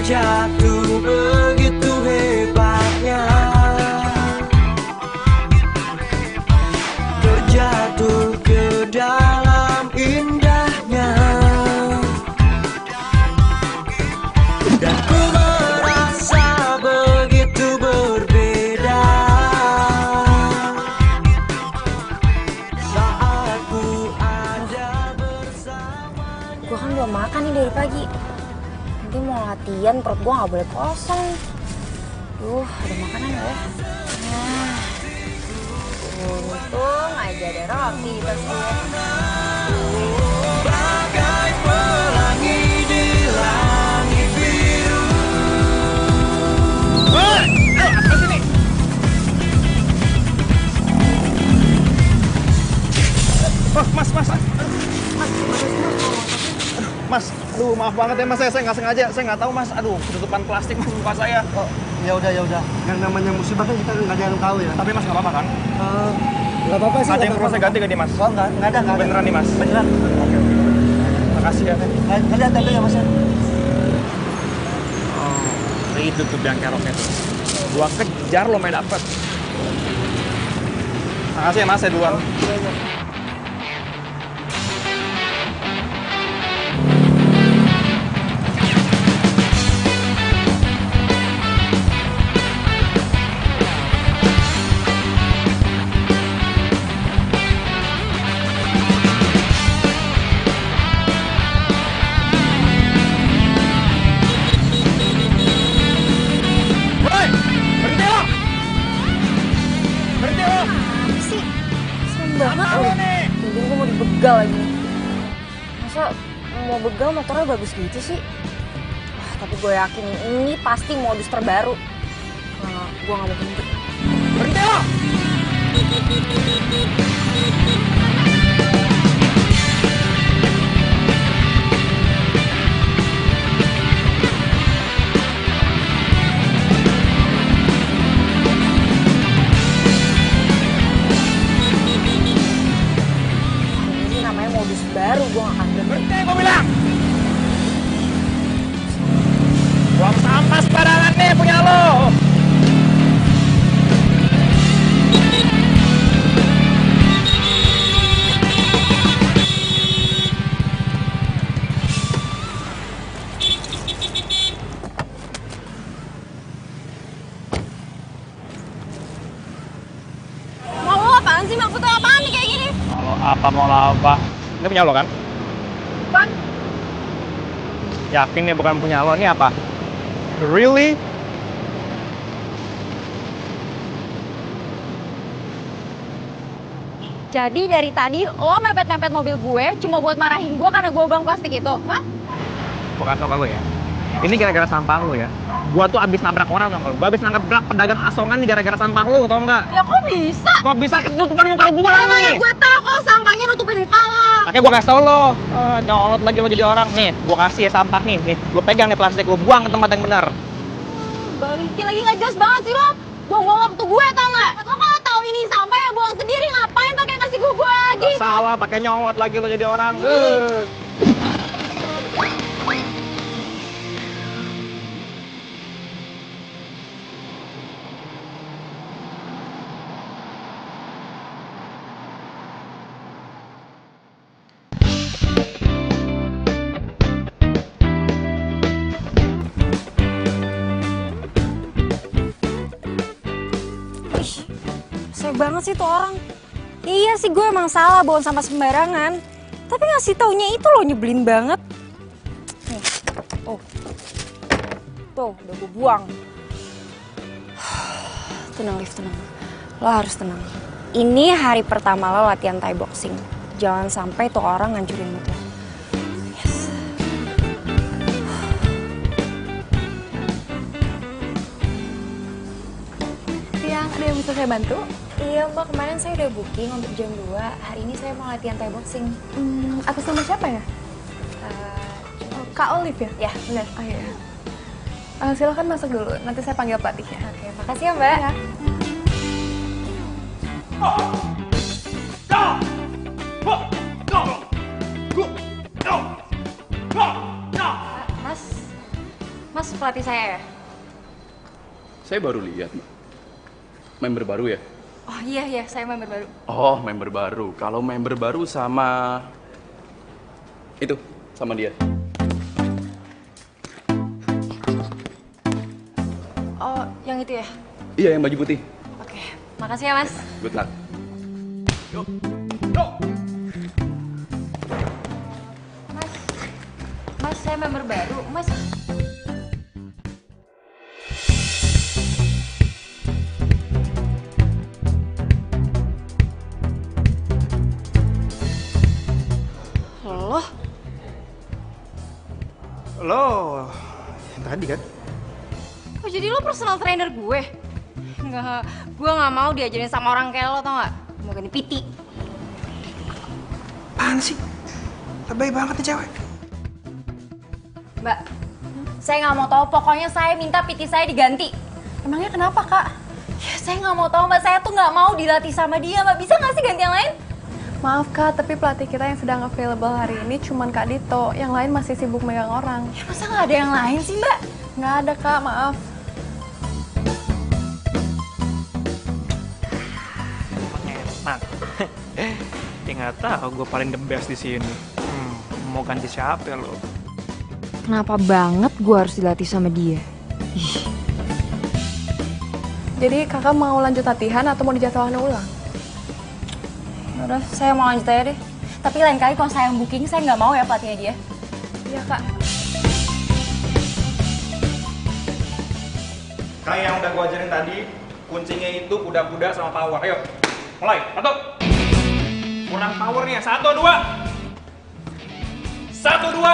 terjatuh begitu hebatnya, terjatuh ke dalam indahnya, dan ku merasa begitu berbeda saat ku ada bersama. Gue kan belum makan nih dari pagi. Nanti mau latihan, perut gue gak boleh kosong. Duh, ada makanan gak ya? Nah, untung aja ada roti di tas gue. Bagai pelangi di langit biru. Apa sini? Oh, mas. Mas, aduh maaf banget ya mas, saya nggak sengaja, saya nggak tahu mas, aduh tutupan plastik mas muka saya. Oh, ya udah. Yang namanya musibah kan kita nggak ada yang tahu ya. Tapi mas nggak apa-apa kan? Nggak apa-apa sih. Ada yang perlu saya ganti gak nih mas? Oh, nggak ada. Beneran nih mas? Beneran. Oke. Makasih ya. Nggak ada tanda ya mas ya? Oh, itu tuh yang keroknya tuh. Gua kejar lo main dapet. Makasih ya mas, saya duluan. Apa sih? Serem banget loh. Mungkin gue mau dibegal lagi. Masa mau begal motornya bagus gitu sih? Wah, tapi gue yakin ini pasti modus terbaru. Nah, gue gak mau berhenti. Berhenti lo! Ini namanya modus baru, gue gak akan berhenti. Berhenti gua bilang! Buang sampah sembarangan nih punya lo! Mau lo apaan sih? Maksudnya apaan nih kayak gini? Mau apa? Ini punya lo kan? Bang, Yakin nih bukan punya lo, ini apa? Really? jadi dari tadi lo mepet-mepet mobil gue cuma buat marahin gue karena gue bang plastik itu? Hah? Gua kasih tau lo ya. Ini gara-gara sampah lo ya. Gua tuh abis nabrak orang tau gak? Gua abis nabrak pedagang asongan nih gara-gara sampah lo, tau gak? Ya kok bisa? Kok bisa ketutupan muka gua nih? Gue tau kalau sampahnya nutupin muka lo. Makanya gua kasih tau lo. Nyolot lagi lo jadi orang. Nih, gua kasih ya sampah nih. Nih, gua pegang nih plastik, gua buang ke tempat yang benar. Balikin lagi nggak jelas banget sih lo. Buang-buang waktu gue tau nggak? Lo kalau tahu ini sampah ya buang sendiri, ngapain pakai kasih gue lagi? Gak salah, pakai nyolot lagi lo jadi orang. Saya banget sih tuh orang. Iya sih gue emang salah bawa sampah sembarangan. Tapi ngasih taunya itu loh nyebelin banget. Nih, oh. Tuh, udah gue buang. Tenang, Liv, tenang. Lo harus tenang. Ini hari pertama lo latihan Thai boxing. Jangan sampai tuh orang ngancurin mood lo. Yes. Siang, ada yang bisa saya bantu? Iya mbak, kemarin saya udah booking untuk jam 2. Hari ini saya mau latihan Thai boxing. Atas nama siapa ya? Kak Olive ya? Ya, benar. Oh iya. Silakan masuk dulu, nanti saya panggil pelatihnya. Oke, makasih ya mbak. Ya. pelatih saya ya? Saya baru lihat, Mbak. Member baru ya? Oh iya, saya member baru. Oh, member baru. Kalau member baru sama... Itu, sama dia. Oh, yang itu ya? Iya, yang baju putih. Oke, makasih ya mas. Good luck. Mas, saya member baru. Mas, Lo yang tadi kan? kok jadi lo personal trainer gue? Enggak, gue nggak mau diajarin sama orang kayak lo, tau nggak? Mau ganti PT. Apaan sih? Lebay banget nih cewek. Mbak, saya nggak mau tahu. Pokoknya saya minta PT saya diganti. Emangnya kenapa, Kak? Ya, saya nggak mau tahu, Mbak. Saya tuh nggak mau dilatih sama dia, Mbak. Bisa nggak sih ganti yang lain? Maaf, Kak, tapi pelatih kita yang sedang available hari ini cuman Kak Dito. Yang lain masih sibuk megang orang. Ya, masa nggak ada yang lain sih, Mbak? Nggak ada, Kak, maaf. Enak. Ya nggak tahu, gue paling the best di sini. Mau ganti siapa lo? Kenapa banget gue harus dilatih sama dia? Jadi kakak mau lanjut latihan atau mau dijadwalkan ulang? Udah, saya mau lanjut aja deh. Tapi lain kali kalau saya yang booking, saya nggak mau ya pelatihnya dia. Iya, Kak. Kayak yang udah gue ajarin tadi, kuncinya itu kuda-kuda sama power. Ayo, mulai. 1. Kurang powernya. 1, 2. 1, 2.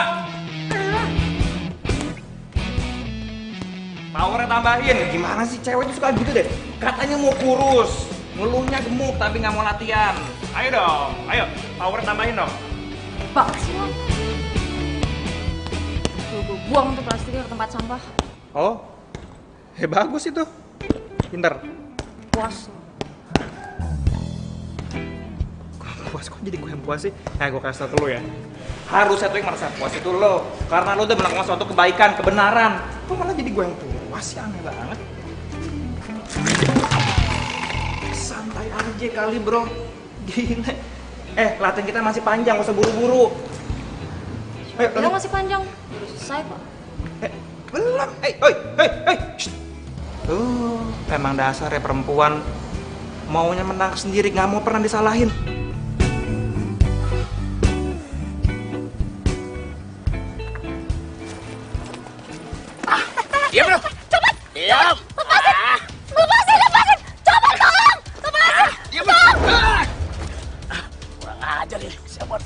Powernya tambahin. Gimana sih cewek itu suka gitu deh? Katanya mau kurus, ngeluhnya gemuk tapi nggak mau latihan. Ayo dong, ayo. Powernya tambahin dong. Banget sih lo. Gue buang tuh plastiknya ke tempat sampah. Oh, bagus itu. Pinter. Puas. Puas kok jadi gue yang puas sih? Nah, gue kasih tau ke lo ya. Harusnya tuh yang merasa puas itu lo. Karena lo udah melakukan suatu kebaikan, kebenaran. Kok malah jadi gue yang puas sih? Aneh banget. Santai aja kali bro. Gila. Latihan kita masih panjang, gak usah buru-buru. Ayo, Bilang masih panjang. Udah selesai kok. Belum. Hei. Shh. Emang dasarnya perempuan maunya menang sendiri, nggak mau pernah disalahin. Diam bro. Cepet! Diam. Lepasin! Lepasin! Cepet tolong! Lepasin! Diam bro. Kurang ajar nih. Siapa?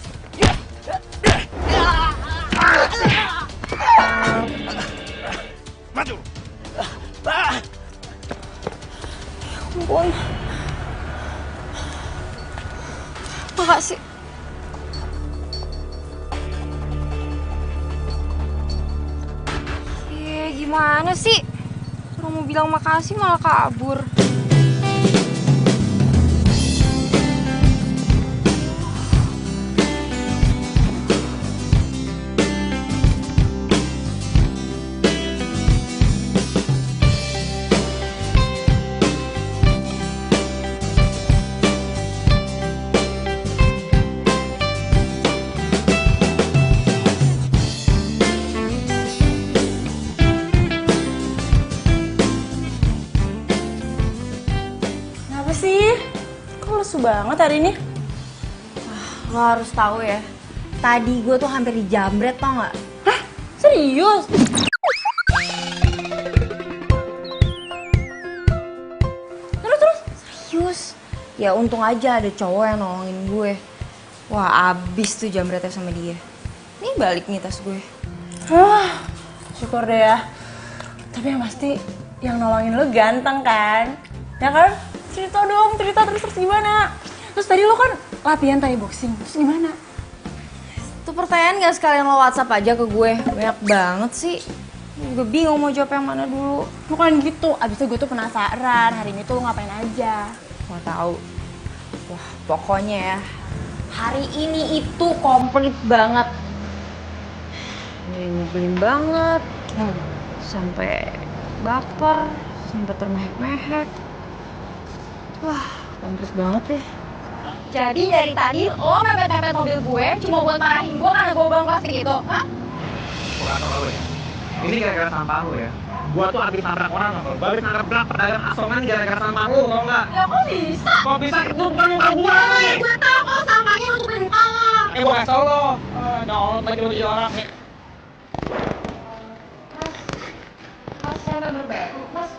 Maju. Ampun. Makasih. Gimana sih? Orang mau bilang makasih malah kabur. Banget hari ini. Lo harus tahu ya. Tadi gue tuh hampir dijamret, tau nggak? Hah? Serius? Terus? Serius? Ya untung aja ada cowok yang nolongin gue. Wah, abis tuh jamretnya sama dia. Nih balik nih tas gue. Syukur deh ya. Tapi yang pasti yang nolongin lo ganteng kan? Ya kan? Cerita dong, terus gimana? Terus tadi lo kan latihan Thai boxing, terus gimana? Tuh pertanyaan gak sekalian lo WhatsApp aja ke gue? Banyak banget sih. Gue juga bingung mau jawab yang mana dulu. Bukan gitu, abis itu gue tuh penasaran hari ini tuh lo ngapain aja. Mau tahu? Wah, pokoknya ya, hari ini itu komplit banget. Nyebelin banget. sampai baper, sampai termehek-mehek. Wah, kampret banget deh. Jadi dari tadi lo mepet-mepet mobil gue cuma buat marahin gue karena gue bawa plastik itu, hah? Bukan sama lo ya. Ini gara-gara sampah lo ya. Gua tuh habis nabrak orang sama lo. Gua habis nabrak pedagang asongan gara-gara sampah lo, tau nggak? Ya kok bisa? Kok bisa itu bukan motor gua? Gue tau kok sampahnya untuk bentar. Gua kasih tau lo. Jangan lagi lo jadi orang nih. Mas, saya member baru, mas.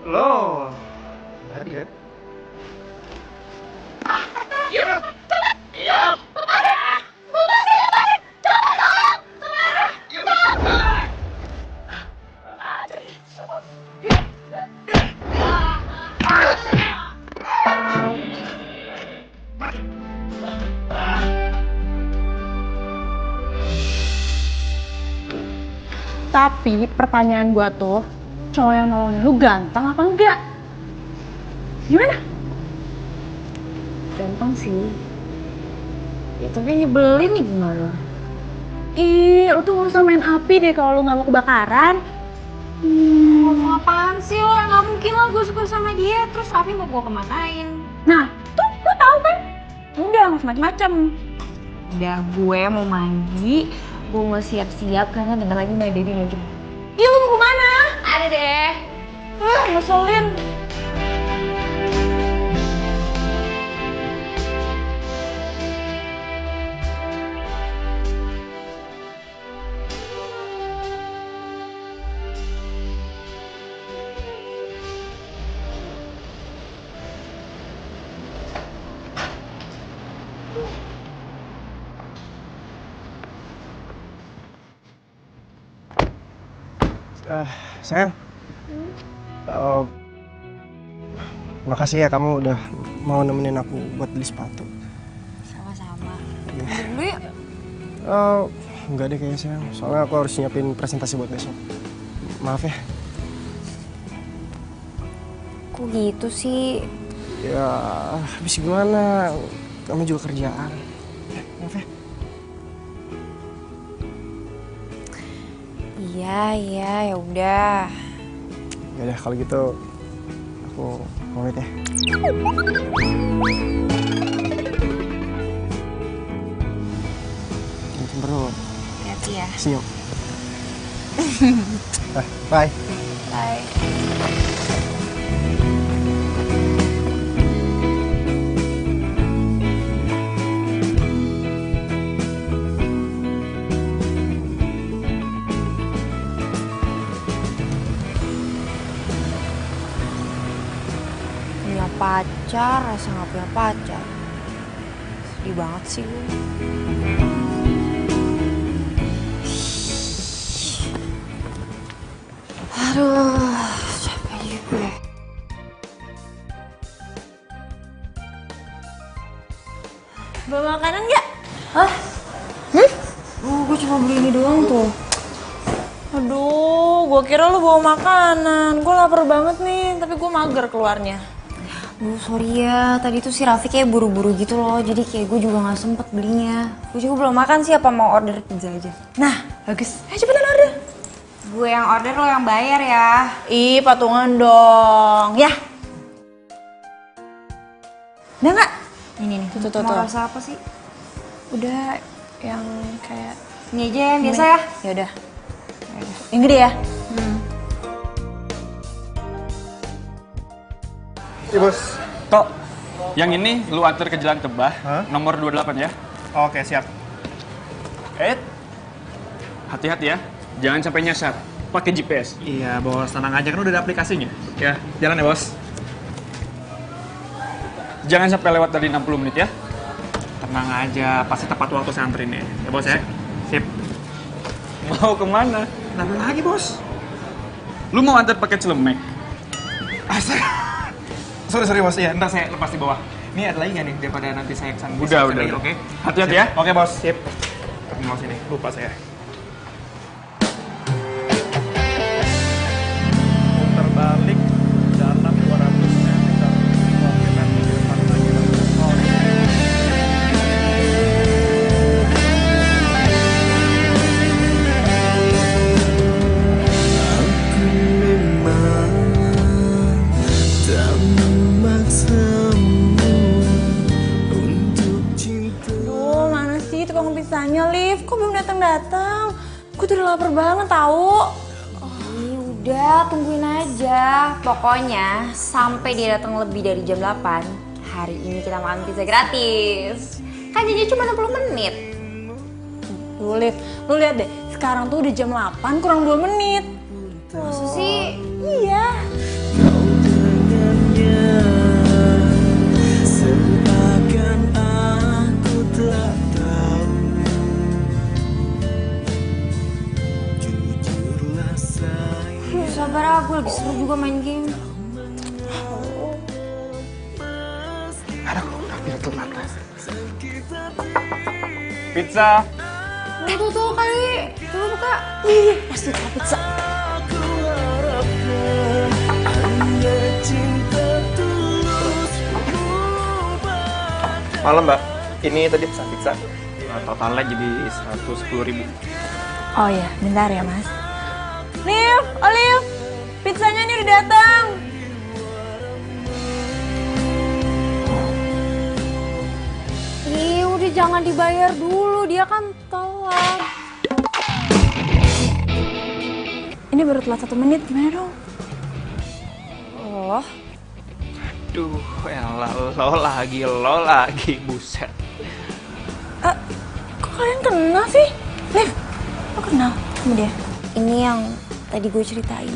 Lo. Tadi kan? Tapi pertanyaan gua tuh, cowok yang nolongin lu ganteng apa enggak? Gimana? Gampang sih. Ya tapi nyebelin nih gimana? Ih, lu tuh gak usah main api deh kalau lu gak mau kebakaran. Ngomong apaan sih lo? Nggak mungkin lah gue suka sama dia, terus Api mau gue kemanain? Nah, tuh lu tahu kan? Udah, gak macem-macem. Udah, gue mau mandi, gue mau siap-siap karena bentar lagi My Daddy mau jemput. Ih, lu mau kemana? Ada deh. Ngeselin. Sayang. Makasih ya kamu udah mau nemenin aku buat beli sepatu. Sama-sama. Dulu ya? Enggak deh kayaknya sayang. Soalnya aku harus nyiapin presentasi buat besok. Maaf ya. Kok gitu sih? Ya, habis gimana? Kamu juga kerjaan. Maaf ya. Iya, ya udah. Ya udah kalau gitu aku pamit ya. Jangan cemberut. Hati-hati ya. Senyum. Bye. Bye. Punya pacar, rasa gak punya pacar. Sedih banget sih gue. Aduh, capek juga gue. Bawa makanan nggak? Hah? Oh, gue cuma beli ini doang tuh. Aduh, gua kira lu bawa makanan. Gua lapar banget nih, tapi gua mager keluarnya. Duh, sorry ya. Tadi tuh si Raffi kayak buru-buru gitu loh. Jadi kayak gue juga gak sempet belinya. Gue juga belum makan sih, apa mau order pizza aja. Nah, bagus. Ayo cepetan order. Gue yang order, lo yang bayar ya. Ih, patungan dong. Ya. Udah nggak? Ini nih, Tuh. mau rasa apa sih? Udah yang kayak Ini aja yang biasa ya. Ya udah. Yang gede ya? Iya bos. Tok, yang ini lu antar ke Jalan Tebah, Hah? nomor 28 ya. Oke siap. Hati-hati ya, jangan sampai nyasar. Pakai GPS. Iya bos, tenang aja kan udah ada aplikasinya. Ya, jalan ya bos. Jangan sampai lewat dari 60 menit ya. Tenang aja, pasti tepat waktu saya anterin ya. Ya bos ya. Sip. Mau kemana? Kenapa lagi bos? Lu mau antar pakai celemek? Sorry bos, ya ntar saya lepas di bawah. Ini ada lagi nggak nih daripada nanti saya kesana? Udah. Oke. Hati-hati Sip. ya. Oke bos, sip. Ini mau sini, lupa saya. pizzanya, Liv. Kok belum datang-datang? Gue tuh udah lapar banget tahu. Udah, tungguin aja. Pokoknya sampai dia datang lebih dari jam 8, hari ini kita makan pizza gratis. Kan jadi cuma 60 menit. Liv, lu lihat deh. Sekarang tuh udah jam 8 kurang 2 menit. Masa sih? Iya. Seakan aku tak tahu. Jujurlah sayang. Sabar, aku lagi seru juga main game. Aduh, hampir telat. Pizza. Tuh kali. Coba buka. Ih, pasti tuh pizza. Aku harapkan hanya cinta tulus. Malam mbak, ini tadi pesan pizza. Totalnya jadi 110.000. Oh iya, bentar ya mas. Liv, Olive, pizzanya ini udah datang. Ih, udah jangan dibayar dulu, dia kan telat. Ini baru telat 1 menit, gimana dong? Oh, Duh, elah, lo lagi, buset. Kok kalian kenal sih? Liv, lo kenal sama dia? ini yang tadi gue ceritain.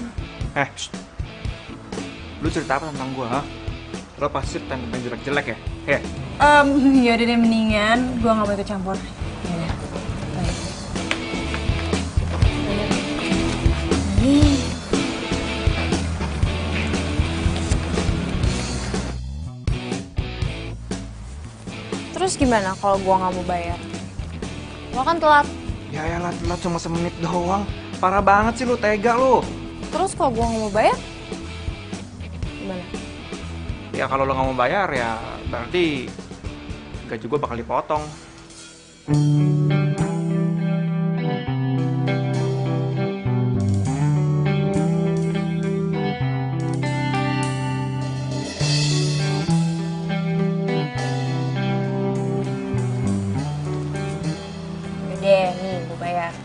Shh. Lu cerita apa tentang gua, ha? Lo pasti tentang jelek-jelek ya? Yaudah deh mendingan gue gak mau ikut campur. Yaudah, baik. Terus gimana kalau gue nggak mau bayar? Lo kan telat. Ya telat cuma semenit doang. Parah banget sih lu, tega lu. Terus kalau gue nggak mau bayar? Gimana? Ya kalau lo nggak mau bayar ya berarti gaji gua bakal dipotong. Deh, nih gue bayar.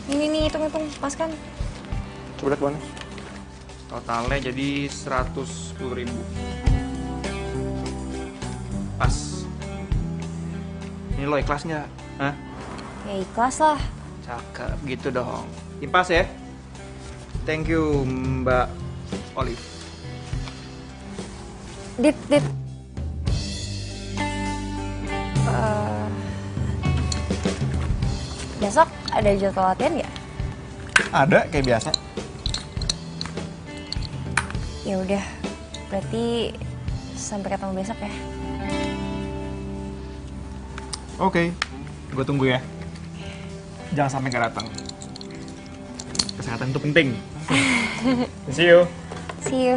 Ini nih, hitung-hitung, pas kan? Coba lihat mana. Totalnya jadi 110.000. Pas. Ini lo ikhlas nggak? Hah? Ya ikhlas lah. Cakep gitu dong. Impas ya. Thank you Mbak Olive. Dit. Besok ada jadwal latihan nggak? Ada kayak biasa. Ya udah, berarti sampai ketemu besok ya. Oke, gue tunggu ya. Jangan sampai nggak datang. Kesehatan itu penting. See you. See you.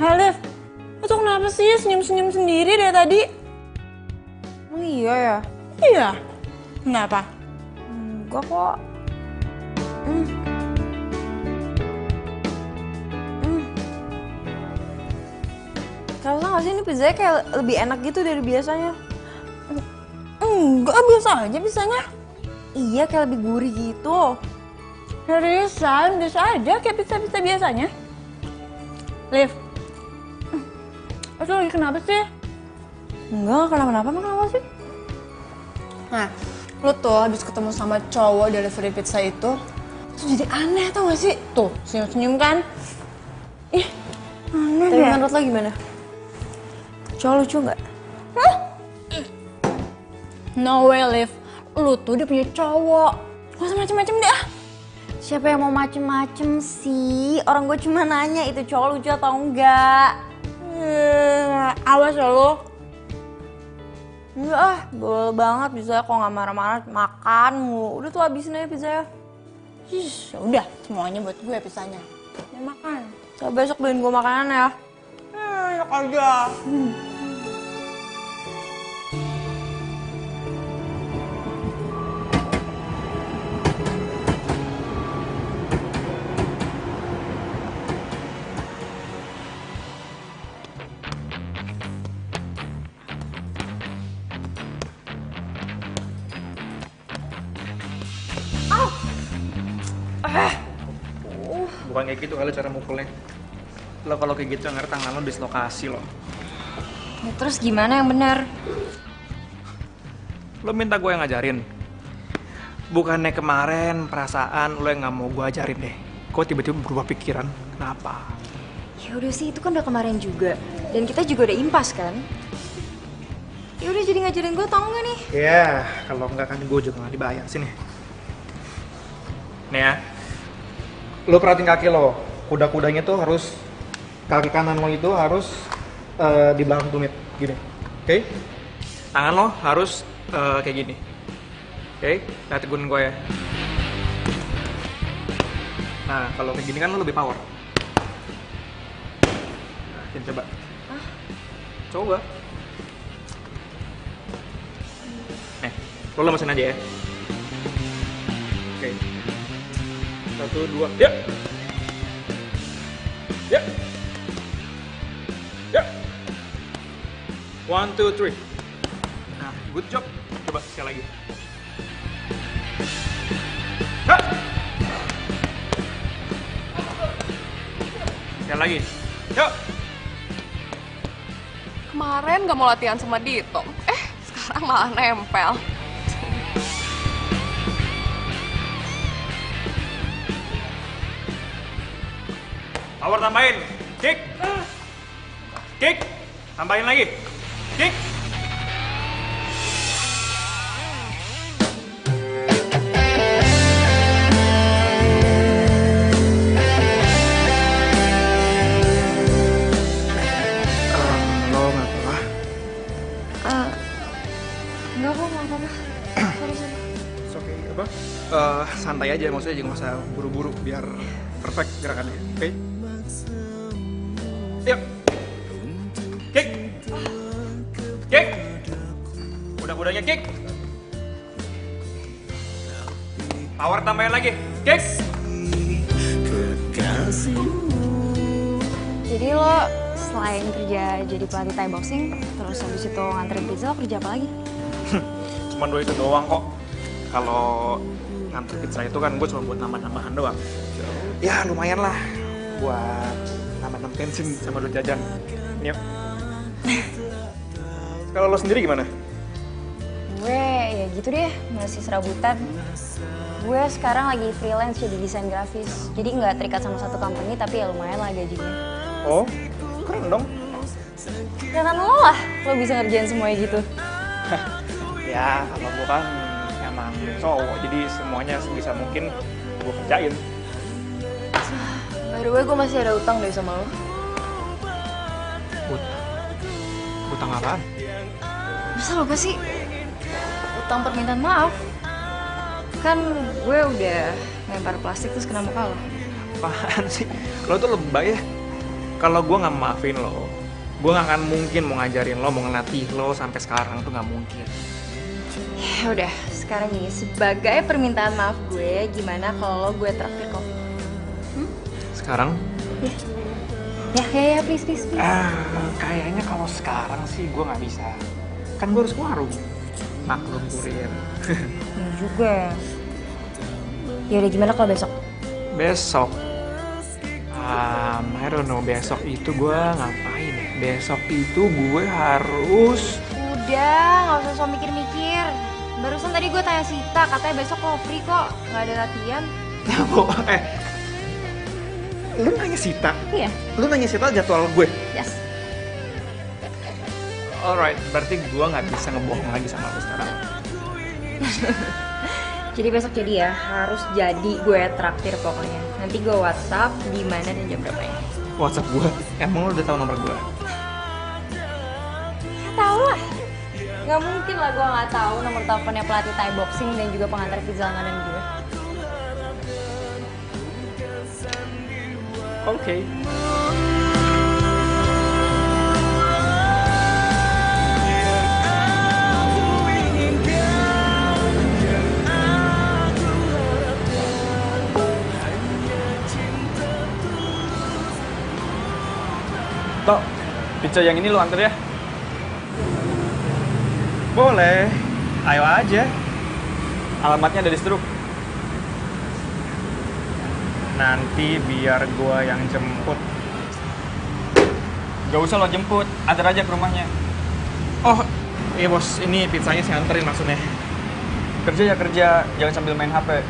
Hai Liv, lo tuh kenapa sih senyum-senyum sendiri dari tadi? Oh iya ya? Iya, kenapa? Enggak kok. Kalau nggak sih ini pizzanya kayak lebih enak gitu dari biasanya. Enggak, biasa aja pizzanya. Iya, kayak lebih gurih gitu. Seriusan, biasa aja kayak pizza-pizza biasanya. Liv, lo lagi kenapa sih? Enggak kenapa-napa, emang kenapa sih? Nah, lo tuh habis ketemu sama cowok delivery pizza itu, tuh jadi aneh tau gak sih? Tuh, senyum-senyum kan? Ih, aneh Tapi deh. menurut lo gimana? Cowok lucu nggak? No way, Liv. Lu tuh udah punya cowok. Gak usah macem-macem deh ah. Siapa yang mau macem-macem sih? Orang gue cuma nanya itu cowok lucu atau enggak. Awas ya lo. Enggak boleh banget bisa kok nggak marah-marah makan mulu. Udah tuh habisin aja pizza ya. Udah semuanya buat gue pizzanya. Ya makan. Coba besok beliin gue makanan ya. Enak aja. Bukan kayak gitu kali cara mukulnya. Lo kalau kayak gitu ngerti tangan lo dislokasi lo. Ya, terus gimana yang benar? Lo minta gue yang ngajarin. Bukannya kemarin perasaan lo yang nggak mau gue ajarin deh. Kok tiba-tiba berubah pikiran? Kenapa? Ya udah sih, itu kan udah kemarin juga. Dan kita juga udah impas kan? Ya udah, jadi ngajarin gue tau nggak nih? Ya, kalau nggak kan gue juga nggak dibayar sini. Nih ya, lo perhatiin kaki lo. Kuda-kudanya tuh harus, kaki kanan lo itu harus di belakang tumit, gini. Oke? Tangan lo harus kayak gini. Oke? Lihat gue ya. Nah, kalau kayak gini kan lo lebih power. Nah, ini coba. Coba. Lo lemesin aja ya. Oke. 1, 2, ya. Ya. Ya. 1, 2, 3. Nah, good job. Coba sekali lagi. Ha. Sekali lagi. Yuk. Kemarin gak mau latihan sama Dito. Sekarang malah nempel. Power tambahin. Kick. Kick. Tambahin lagi. Kick. Lo nggak apa-apa? Enggak kok, nggak apa-apa. Sorry. Oke, apa? Santai aja, maksudnya jangan usah buru-buru biar perfect gerakannya. Oke? Yuk. Kick. Kick. Kuda-kudanya kick. Power tambahin lagi. Kick. Jadi lo selain kerja jadi pelatih Thai boxing, terus habis itu nganterin pizza, lo kerja apa lagi? Cuman 2 itu doang kok. Kalau nganter pizza itu kan gue cuma buat nambah-nambahan doang. Ya lumayan lah buat nambah-nambah bensin sama duit jajan. Yuk. Kalau lo sendiri gimana? Gue ya gitu deh, masih serabutan. Gue sekarang lagi freelance jadi desain grafis. Jadi nggak terikat sama satu company, tapi ya lumayan lah gajinya. Oh, keren dong. Ya kan lo lah, lo bisa ngerjain semuanya gitu. Ya kalau gue kan emang cowok, jadi semuanya sebisa mungkin gue kerjain. By the way, gue masih ada utang deh sama lo. Utang apaan? Masa lupa sih? Utang permintaan maaf. Kan gue udah lempar plastik terus kena muka lo. Apaan sih? Lo tuh lebay ya. Kalau gue nggak maafin lo, gue nggak akan mungkin mau ngajarin lo, mau ngelatih lo sampai sekarang tuh nggak mungkin. Ya udah, sekarang gini, sebagai permintaan maaf gue, gimana kalau gue traktir kopi? Sekarang? Ya, please. Kayaknya kalau sekarang sih gue nggak bisa. Kan gue harus ke warung. Maklum kurir. Ya juga. Ya udah, gimana kalau besok? Besok? I don't know, besok itu gue ngapain ya? Besok itu gue harus... Udah, nggak usah so mikir-mikir. Barusan tadi gue tanya Sita, katanya besok lo free kok, nggak ada latihan. Lu nanya Sita? Iya. Lu nanya Sita jadwal gue? Yes. Alright, berarti gue nggak bisa ngebohong lagi sama lu sekarang. Jadi besok jadi ya, harus jadi gue traktir pokoknya. Nanti gue WhatsApp di mana dan jam berapa ya. WhatsApp gue? Emang lu udah tahu nomor gue? lah. Gak mungkin lah gue gak tahu nomor teleponnya pelatih Thai boxing dan juga pengantar pizza langganan gue. Oke. Tok, pizza yang ini lu antar ya? Boleh, ayo aja. Alamatnya ada di struk. Nanti biar gua yang jemput. Gak usah lo jemput, antar aja ke rumahnya. Oh, iya bos, ini pizzanya saya anterin maksudnya. Kerja ya kerja, jangan sambil main HP.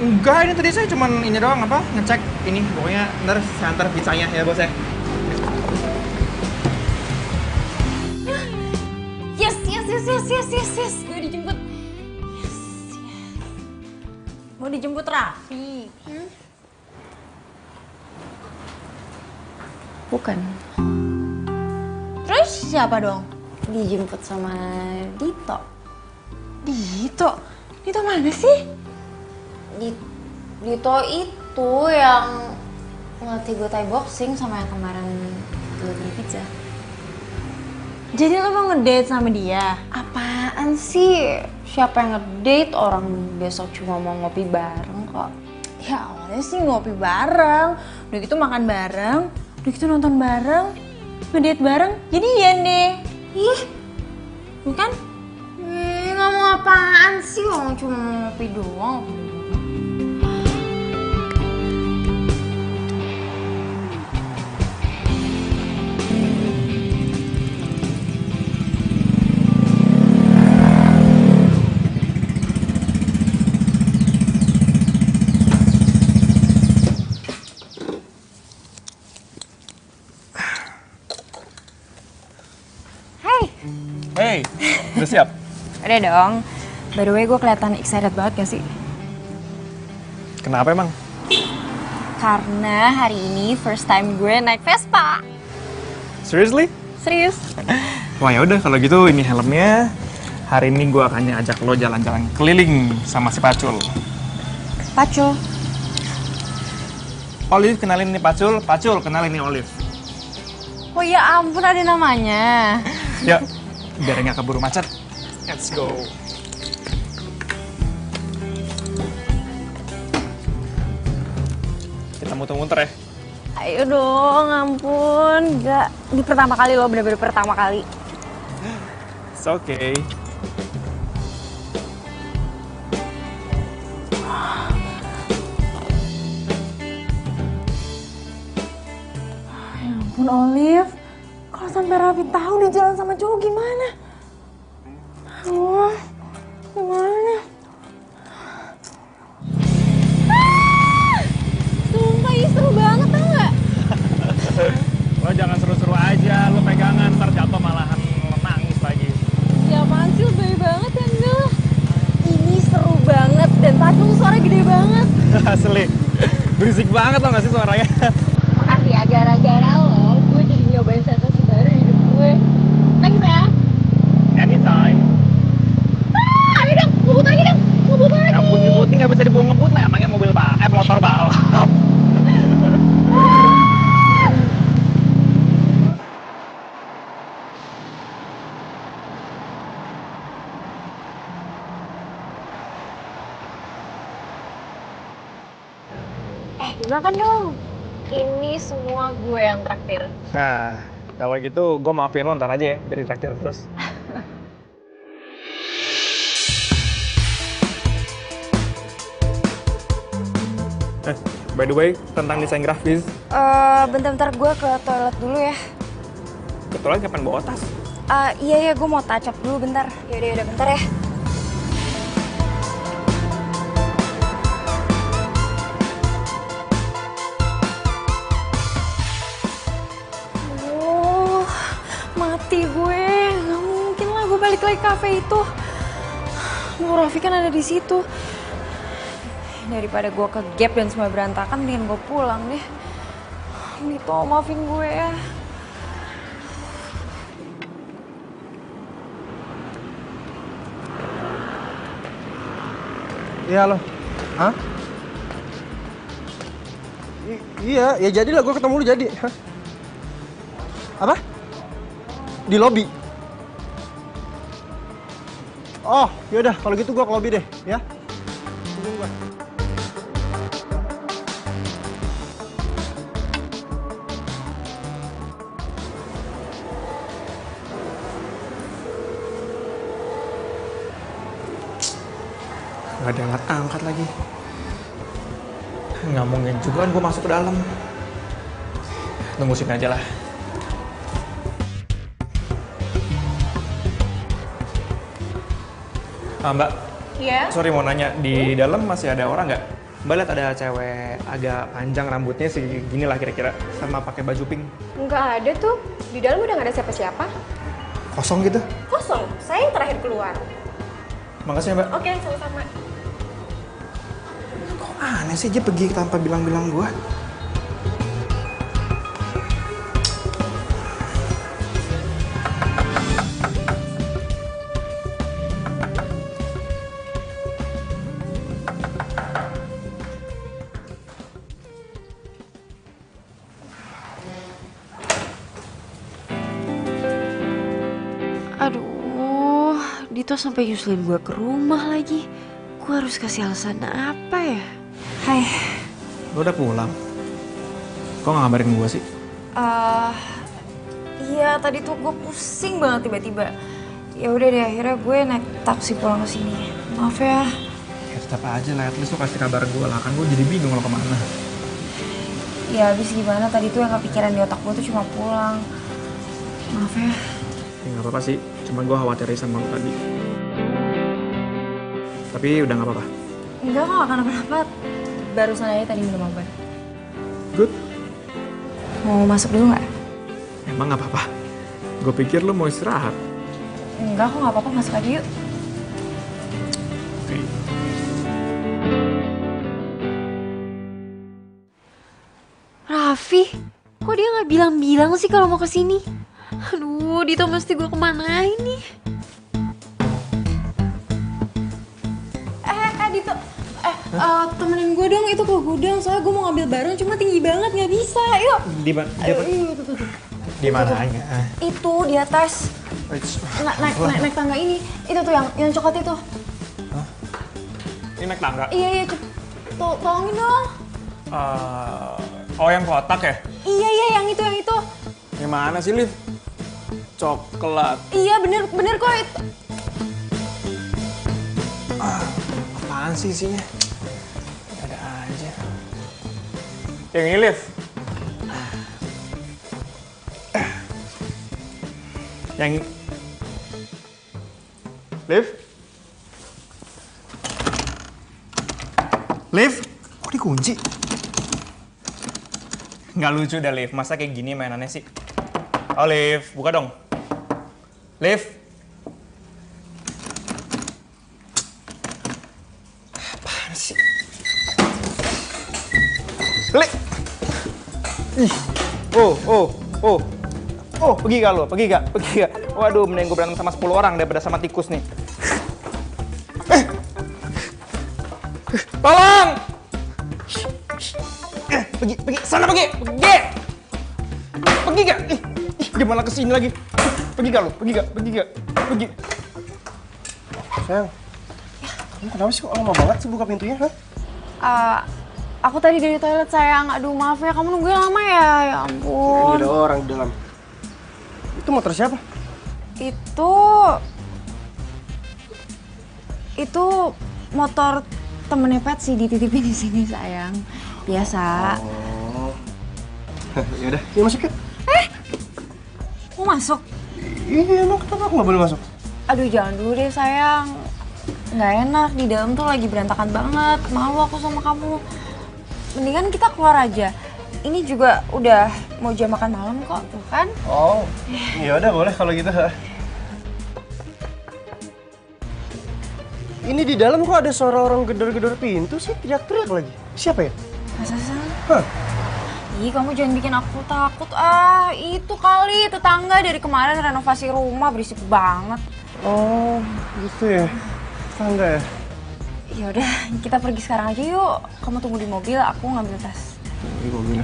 Enggak, ini tadi saya cuman ini doang apa, ngecek ini. Pokoknya ntar saya antar pizzanya ya bos ya. Yes, gue dijemput. Yes. Mau dijemput Raffi. Bukan. Terus siapa dong? Dijemput sama Dito. Dito? Dito mana sih? Dito itu yang ngelatih gue Thai boxing sama yang kemarin gue beli pizza. Jadi lo mau ngedate sama dia? Apaan sih? Siapa yang ngedate? Orang besok cuma mau ngopi bareng kok. Ya awalnya sih ngopi bareng, udah gitu makan bareng, udah gitu nonton bareng, ngedate bareng, jadian deh. Ih, Bukan? nggak mau apaan sih? Orang cuma mau ngopi doang. Hey, udah siap? Udah dong. By the way, gue kelihatan excited banget gak sih? Kenapa emang? Karena hari ini first time gue naik Vespa. Seriously? Serius? Wah ya udah kalau gitu ini helmnya. Hari ini gua akan ajak lo jalan-jalan keliling sama si Pacul. Pacul. Olive kenalin nih Pacul, Pacul kenalin nih Olive. Oh ya ampun, ada namanya. Ya, biar nggak keburu macet. Let's go. Kita muter-muter ya. Ayo dong, ampun. Gak, ini pertama kali lo, bener-bener pertama kali. It's okay. Ya ampun Olive, kalau sampai Raffi tahu dia jalan sama cowok gimana? Wah, gimana? Sumpah, ini seru banget tau gak? Lo jangan seru-seru aja, lo pegangan ntar jatuh malahan nangis lagi. Ya apaan sih, lebay banget ya enggak? Ini seru banget dan Pacul suaranya gede banget. Asli, berisik banget tau gak sih suaranya? Makasih ya, gara-gara lo, gue jadi nyobain sensasi baru di hidup gue. Thanks ya. Anytime. Ayo dong, ngebut lagi dong, ngebut lagi. Ngebut nggak bisa dibawa ngebut lah, emangnya mobil motor balap. Makan dong. Ini semua gue yang traktir. Nah, kalau gitu gue maafin lo ntar aja ya, biar ditraktir terus. By the way, tentang desain grafis, Bentar-bentar gue ke toilet dulu ya. kebetulan kapan bawa tas? Iya, gue mau touch up dulu bentar. Yaudah, bentar ya. Mati gue, nggak mungkin lah gue balik lagi ke kafe itu. Duh, Raffi kan ada di situ. Daripada gue ke gap dan semua berantakan, mendingan gue pulang deh. Gitu, maafin gue ya. Iya lo. Hah? Iya, ya jadilah gue ketemu lu jadi. Hah? Apa? Di lobi. Oh, yaudah kalau gitu gue ke lobi deh, ya. Tungguin gue. Gak ada alat angkat lagi. Nggak mungkin juga kan gue masuk ke dalam. Tunggu sini aja lah. Mbak, Iya? sorry mau nanya, di dalam masih ada orang nggak? Mbak lihat ada cewek agak panjang rambutnya segini lah kira-kira, sama pakai baju pink. Nggak ada tuh. Di dalam udah nggak ada siapa-siapa. Kosong gitu. Kosong. Saya yang terakhir keluar. Makasih ya Mbak. Oke, sama-sama. Kok aneh sih dia pergi tanpa bilang-bilang gue? Aduh, Dito sampai nyusulin gue ke rumah lagi. Gue harus kasih alasan apa ya? Hai. Lo udah pulang? Kok nggak ngabarin gue sih? Iya tadi tuh gue pusing banget tiba-tiba. Ya udah deh, akhirnya gue naik taksi pulang ke sini. Maaf ya. Ya tetap aja lah, at least lo kasih kabar gue lah, kan gue jadi bingung lo kemana. Ya habis gimana tadi tuh yang kepikiran di otak gue tuh cuma pulang. Maaf ya. Ya nggak apa-apa sih, cuman gue khawatir sama lo tadi. Tapi udah nggak apa-apa. Enggak kok, gak kenapa-napa. Barusan aja tadi minum obat. Good. Mau masuk dulu nggak? Emang nggak apa-apa? Gue pikir lo mau istirahat. Enggak kok, nggak apa-apa, masuk aja yuk. Oke. Raffi, kok dia nggak bilang-bilang sih kalau mau kesini? Aduh, Dito mesti gue kemana ini? Dito, temenin gue dong itu ke gudang, soalnya gue mau ngambil barang cuma tinggi banget nggak bisa, yuk. Di mana? Di mananya? Itu di atas, naik tangga ini, itu tuh yang coklat itu. Ini naik tangga? Iya, tolongin dong. Oh yang kotak ya? Iya, yang itu. Gimana sih, Liv? Coklat. Iya, bener kok itu. Apaan sih isinya? Ada aja. Yang ini, Liv. Yang... Liv? Liv? Kok dikunci? Nggak lucu dah, Liv. Masa kayak gini mainannya sih? Oh, Liv. Buka dong. Liv? Apaan sih? Liv! Ih. Oh, pergi gak lo? Pergi gak? Waduh, mending gue berantem sama 10 orang daripada sama tikus nih. Tolong! Pergi, sana pergi! Pergi gak? Dia malah kesini lagi. Pergi gak lo? Pergi. Sayang, kamu kenapa sih kok lama banget sih buka pintunya, ha? Aku tadi dari toilet, sayang. Aduh, maaf ya, kamu nungguin lama ya? Ya ampun. Ini ada orang di dalam. Itu motor siapa? Itu motor temennya Pet sih, dititipin di sini, sayang. Biasa. Oh. Yaudah, yuk masuk yuk. Mau masuk? Iya, emang kenapa aku nggak boleh masuk? Aduh, jangan dulu deh, sayang. Nggak enak, di dalam tuh lagi berantakan banget. Malu aku sama kamu. Mendingan kita keluar aja. Ini juga udah mau jam makan malam kok, tuh kan? Oh, ya udah boleh kalau gitu. Ini di dalam kok ada suara orang gedor-gedor pintu sih, teriak-teriak lagi. Siapa ya? Masa sih? Hah? Ih, kamu jangan bikin aku takut. Itu kali tetangga dari kemarin renovasi rumah berisik banget. Oh, gitu ya. Tangga ya? Ya udah, kita pergi sekarang aja yuk. Kamu tunggu di mobil, aku ngambil tas. Di mobil.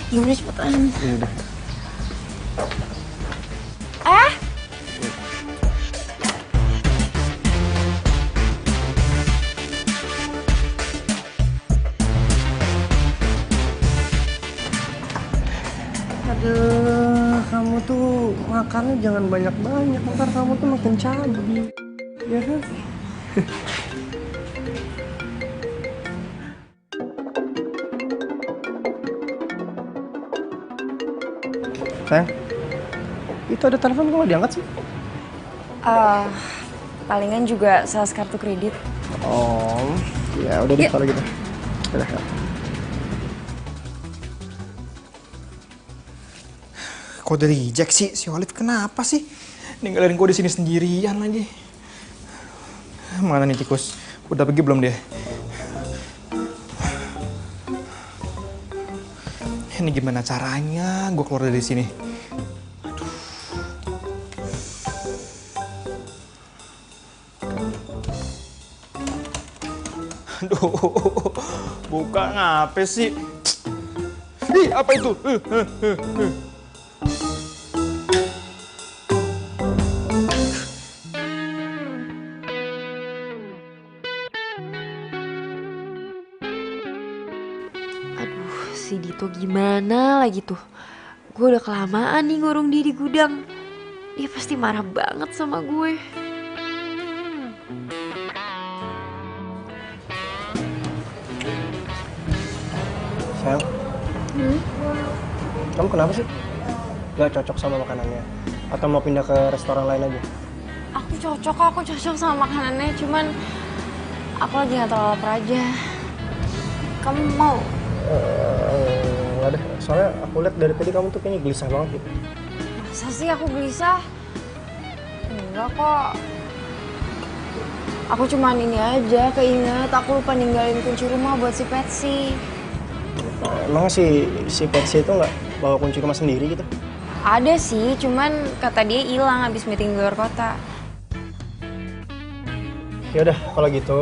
Ya udah cepetan. Ya udah. Aduh, kamu tuh makannya jangan banyak-banyak, ntar kamu tuh makin cabi. Ya kan? Sayang, itu ada telepon kok nggak diangkat sih? Palingan juga sales kartu kredit. Oh, ya udah deh kalau gitu. Udah. Kok udah reject sih? Si Olive kenapa sih? Ninggalin gue di sini sendirian lagi. Mana nih tikus? Udah pergi belum dia? Ini gimana caranya gue keluar dari sini? Aduh, buka ngapa sih? Ih, apa itu? Si Dito gimana lagi tuh? Gue udah kelamaan nih ngurung dia di gudang. Dia pasti marah banget sama gue. Sayang, kamu kenapa sih? Gak cocok sama makanannya? Atau mau pindah ke restoran lain aja? Aku cocok sama makanannya, cuman aku lagi gak terlalu lapar aja. Kamu mau? Nggak deh, soalnya aku lihat dari tadi kamu tuh kayaknya gelisah banget gitu. Masa sih aku gelisah? Enggak kok. Aku cuman ini aja, keinget aku lupa ninggalin kunci rumah buat si Patsy. Emang si Patsy itu nggak bawa kunci rumah sendiri gitu? Ada sih, cuman kata dia hilang habis meeting di luar kota. Ya udah, kalau gitu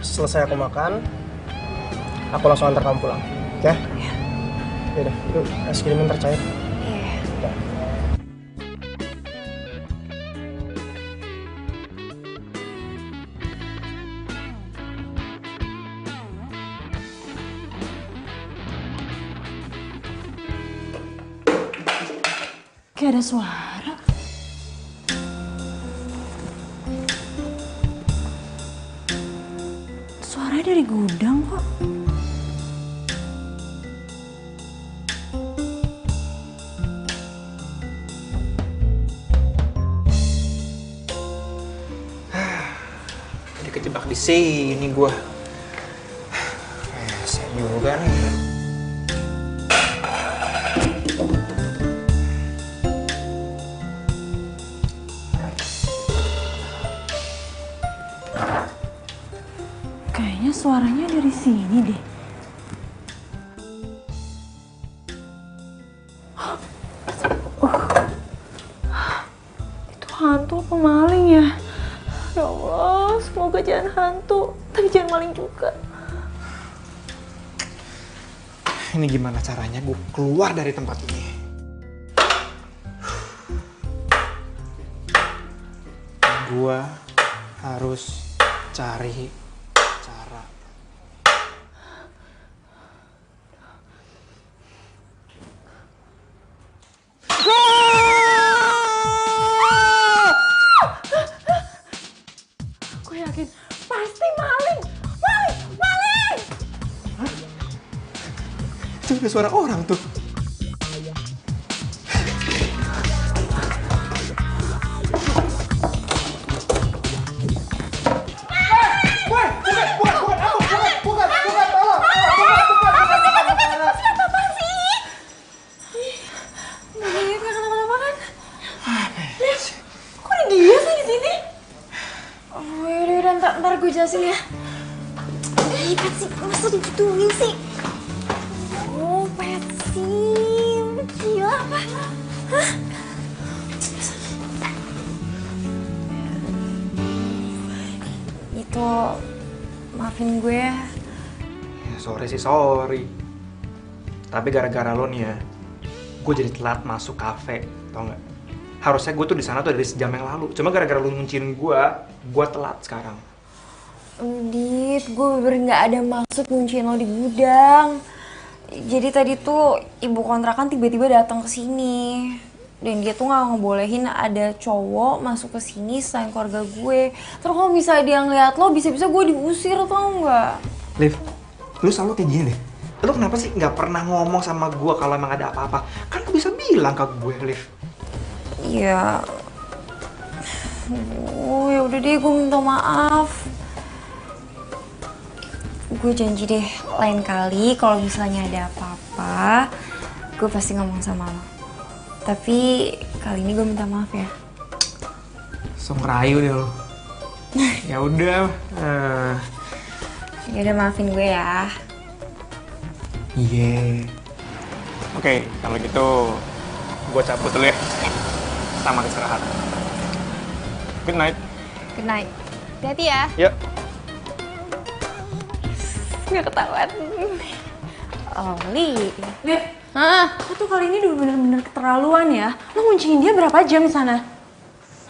selesai aku makan, aku langsung antar kamu pulang, oke? Ya udah, yuk es krimnya ntar cair. Iya. Kayak ada suara. Suaranya dari gudang kok. Kejebak di sini gua. Saya juga nih. Kayaknya suaranya dari sini deh. Itu hantu apa maling ya? Ya Allah, semoga jangan hantu, tapi jangan maling juga. Ini gimana caranya gue keluar dari tempat ini? Gue harus cari cara. Gue yakin pasti maling, maling, maling. Itu udah suara orang tuh. Ntar gue jelasin ya. Patsy, masa digituin sih? Oh, Patsy, gila apa? Hah? Tuh, maafin gue ya. Ya, sorry sih, sorry. Tapi gara-gara lo nih ya, gue jadi telat masuk kafe, tau nggak? Harusnya gue tuh di sana tuh dari sejam yang lalu. Cuma gara-gara lo ngunciin gue telat sekarang. Dit, gue bener nggak ada maksud ngunciin lo di gudang. Jadi tadi tuh ibu kontrakan tiba-tiba datang ke sini. Dan dia tuh nggak ngebolehin ada cowok masuk ke sini selain keluarga gue. Terus kalau misalnya dia ngeliat lo, bisa-bisa gue diusir, tau nggak? Liv, lu selalu kayak gini deh. Lu kenapa sih nggak pernah ngomong sama gue kalau emang ada apa-apa? Kan lu bisa bilang ke gue, Liv. Iya. Oh ya udah deh, gue minta maaf. Gue janji deh, lain kali kalau misalnya ada apa-apa, gue pasti ngomong sama lo. Tapi kali ini gue minta maaf ya. Rayu deh lo. Ya udah. Ya udah, maafin gue ya. Iya. Oke, kalau gitu gue cabut dulu ya. Selamat istirahat. Good night. Good night. Hati-hati ya. Yuk. Gak ketahuan. Oli. Beb, lo tuh kali ini udah bener-bener keterlaluan ya. Lo ngunciin dia berapa jam di sana?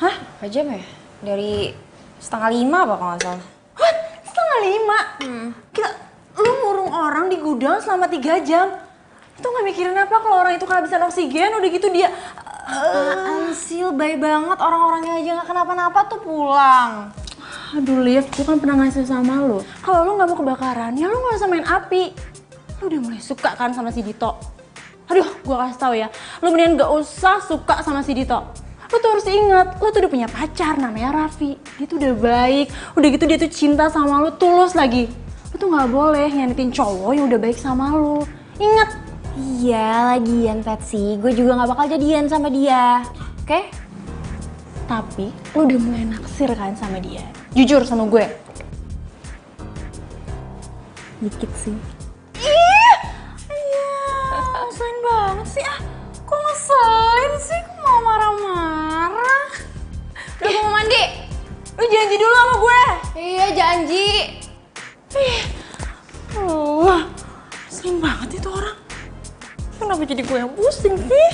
Hah? Berapa jam ya? Dari 4:30 apa kalau nggak salah. What? 4:30? Gila, lo ngurung orang di gudang selama 3 jam. Lo tuh gak mikirin apa kalau orang itu kehabisan oksigen, udah gitu dia... Apaan sih, baik banget, orang-orangnya aja gak kenapa-napa tuh pulang. Aduh Liv, gue kan pernah ngasih sama lo. Kalau lo gak mau kebakaran, ya lo gak usah main api. Lo udah mulai suka kan sama si Dito? Aduh, gue kasih tau ya, lo mendingan gak usah suka sama si Dito. Lo tuh harus ingat, lo tuh udah punya pacar namanya Raffi. Dia tuh udah baik, udah gitu dia tuh cinta sama lo, tulus lagi. Lo tuh gak boleh nyanitin cowok yang udah baik sama lo. Ingat. Iya, lagian Patsy, gue juga gak bakal jadian sama dia. Oke? Tapi lo udah mulai naksir kan sama dia. Jujur sama gue. Dikit sih. Iya, ngeselin banget sih. Kok ngeselin sih? Kok mau marah-marah? Udah, gue mau mandi. Lu janji dulu sama gue. Iya, janji. Ngeselin banget itu orang. Kenapa jadi gue yang pusing sih?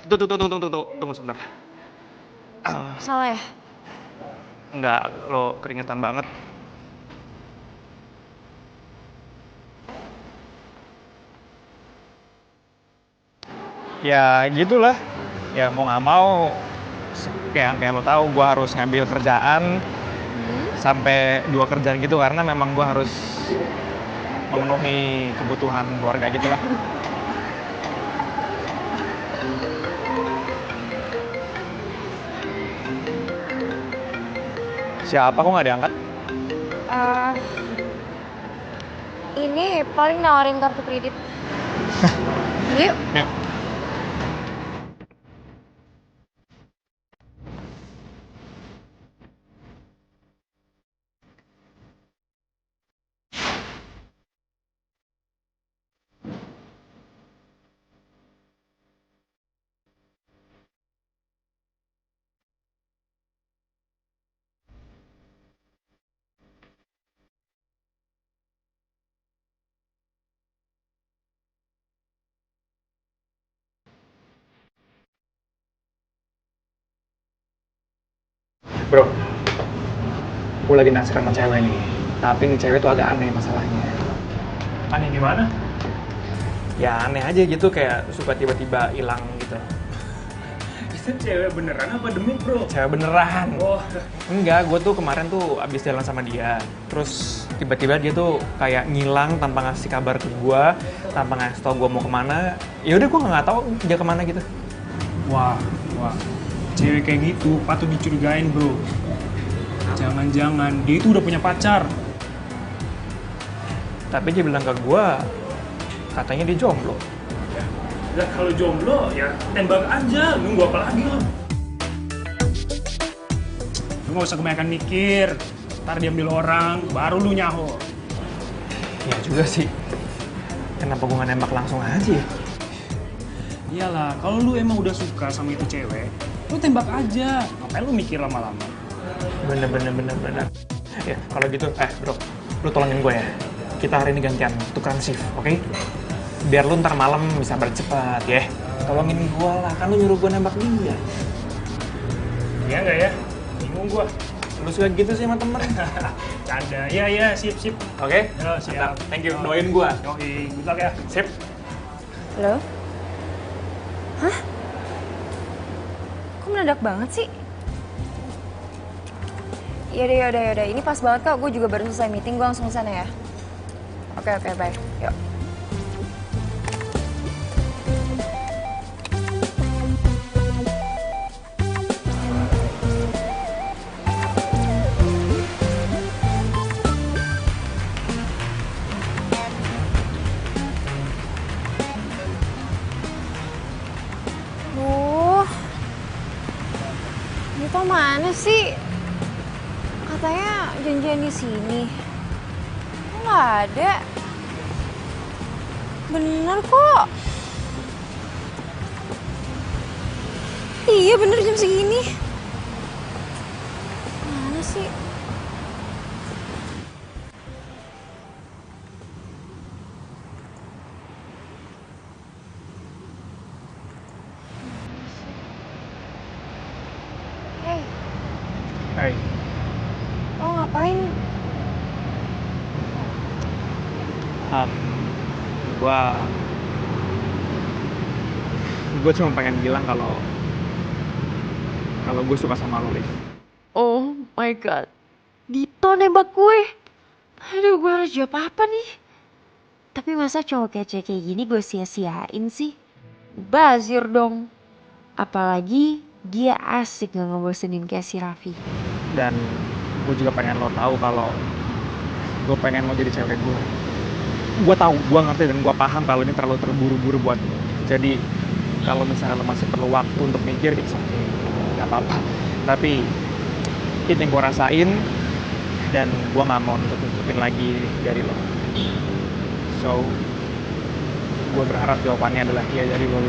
Tunggu sebentar. Salah ya? Enggak, lo keringetan banget. Ya gitulah. Ya mau nggak mau, kayak lo tahu, gue harus ngambil kerjaan sampai 2 kerjaan gitu karena memang gue harus memenuhi kebutuhan keluarga gitu lah. Siapa kok nggak diangkat? Ini paling nawarin kartu kredit. Yuk. Yuk. Bro, gue lagi naksir sama cewek nih. Tapi nih cewek tuh agak aneh masalahnya. Aneh gimana? ya aneh aja gitu, kayak suka tiba-tiba hilang gitu. Itu cewek beneran apa demi bro? Cewek beneran. Oh. Enggak, gue tuh kemarin tuh abis jalan sama dia, terus tiba-tiba dia tuh kayak ngilang tanpa ngasih kabar ke gue, tanpa ngasih tau gue mau kemana. Ya udah gue nggak tahu dia kemana gitu. Wah, cewek kayak gitu patut dicurigain bro. Jangan-jangan dia itu udah punya pacar. Tapi dia bilang ke gue, katanya dia jomblo. Ya kalau jomblo ya tembak aja, nunggu apa lagi lo? Lu gak usah kebanyakan mikir, ntar diambil orang, baru lu nyaho. Ya juga sih, kenapa gue gak nembak langsung aja ya? Iyalah, kalau lu emang udah suka sama itu cewek, lu tembak aja. Ngapain lu mikir lama-lama? Bener. Ya kalau gitu, bro, lu tolongin gue ya. Kita hari ini gantian, tukeran shift, oke? Biar lu ntar malam bisa balik cepat ya. Tolongin gue lah, kan lu nyuruh gue nembak dia. Iya nggak ya? Bingung gue. Lu suka gitu sih sama temen? Canda, iya, sip. Oke? Yo, siap. Thank you, doain gue. Yoi, good luck ya. Sip. Halo? Hah? Kok mendadak banget sih? Yaudah. Ini pas banget kak, gue juga baru selesai meeting, gue langsung kesana ya. Oke, bye. Yuk. Dito mana sih? Katanya janjian di sini. Kok nggak ada? Bener kok. Iya bener jam segini. Mana sih? Hai. Lo ngapain? Gue cuma pengen bilang kalau gue suka sama lo, Liv. Oh my god, Dito nembak gue. Aduh, gue harus jawab apa nih? Tapi masa cowok kece kayak gini gue sia-siain sih? Bazir dong. Apalagi dia asik gak ngebosenin kayak si Raffi. Dan gue juga pengen lo tahu kalau gue pengen lo jadi cewek gue. Gue tahu, gue ngerti dan gue paham kalau ini terlalu terburu-buru buat lo. Jadi kalau misalnya lo masih perlu waktu untuk mikir, it's okay, nggak apa-apa. Tapi ini yang gue rasain dan gue nggak mau tutupin lagi dari lo. So, gue berharap jawabannya adalah iya dari lo.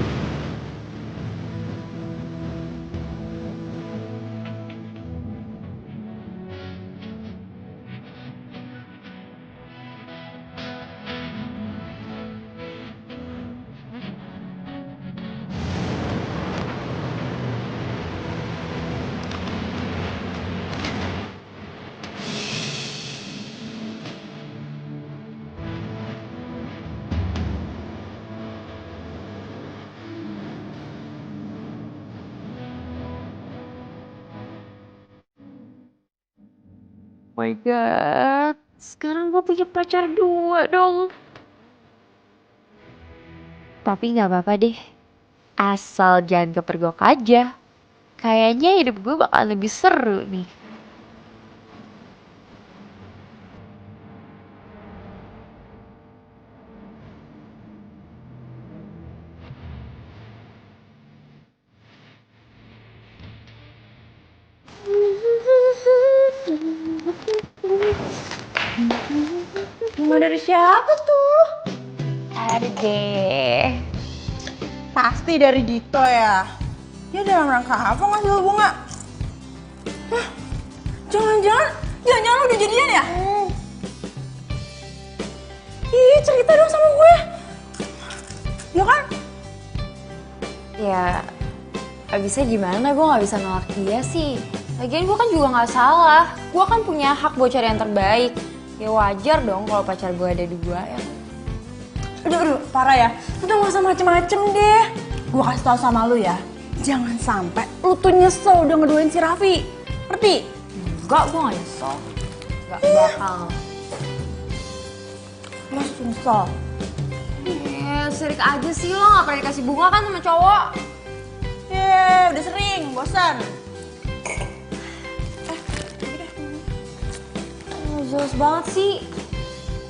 Oh my god, sekarang gue punya pacar 2 dong. Tapi gak apa-apa deh, asal jangan kepergok aja. Kayaknya hidup gue bakal lebih seru nih. Bunga dari siapa tuh? Ada deh. Pasti dari Dito ya. Dia dalam rangka apa ngasih lo bunga? Hah? Jangan-jangan lo udah jadian ya? Ih, cerita dong sama gue. Ya kan? Ya, abisnya gimana? Gue gak bisa nolak dia sih. Lagian gue kan juga gak salah. Gue kan punya hak buat cari yang terbaik. Ya wajar dong kalau pacar gue ada 2 ya. Aduh, parah ya. Udah gak usah macem-macem deh. Gue kasih tau sama lu ya, jangan sampai lu tuh nyesel udah ngeduain si Raffi. Ngerti? Enggak, gue gak nyesel. Gak bakal. Mas nyesel. Sirik aja sih lo, gak pernah dikasih bunga kan sama cowok. Udah sering, bosan. Jelas banget sih.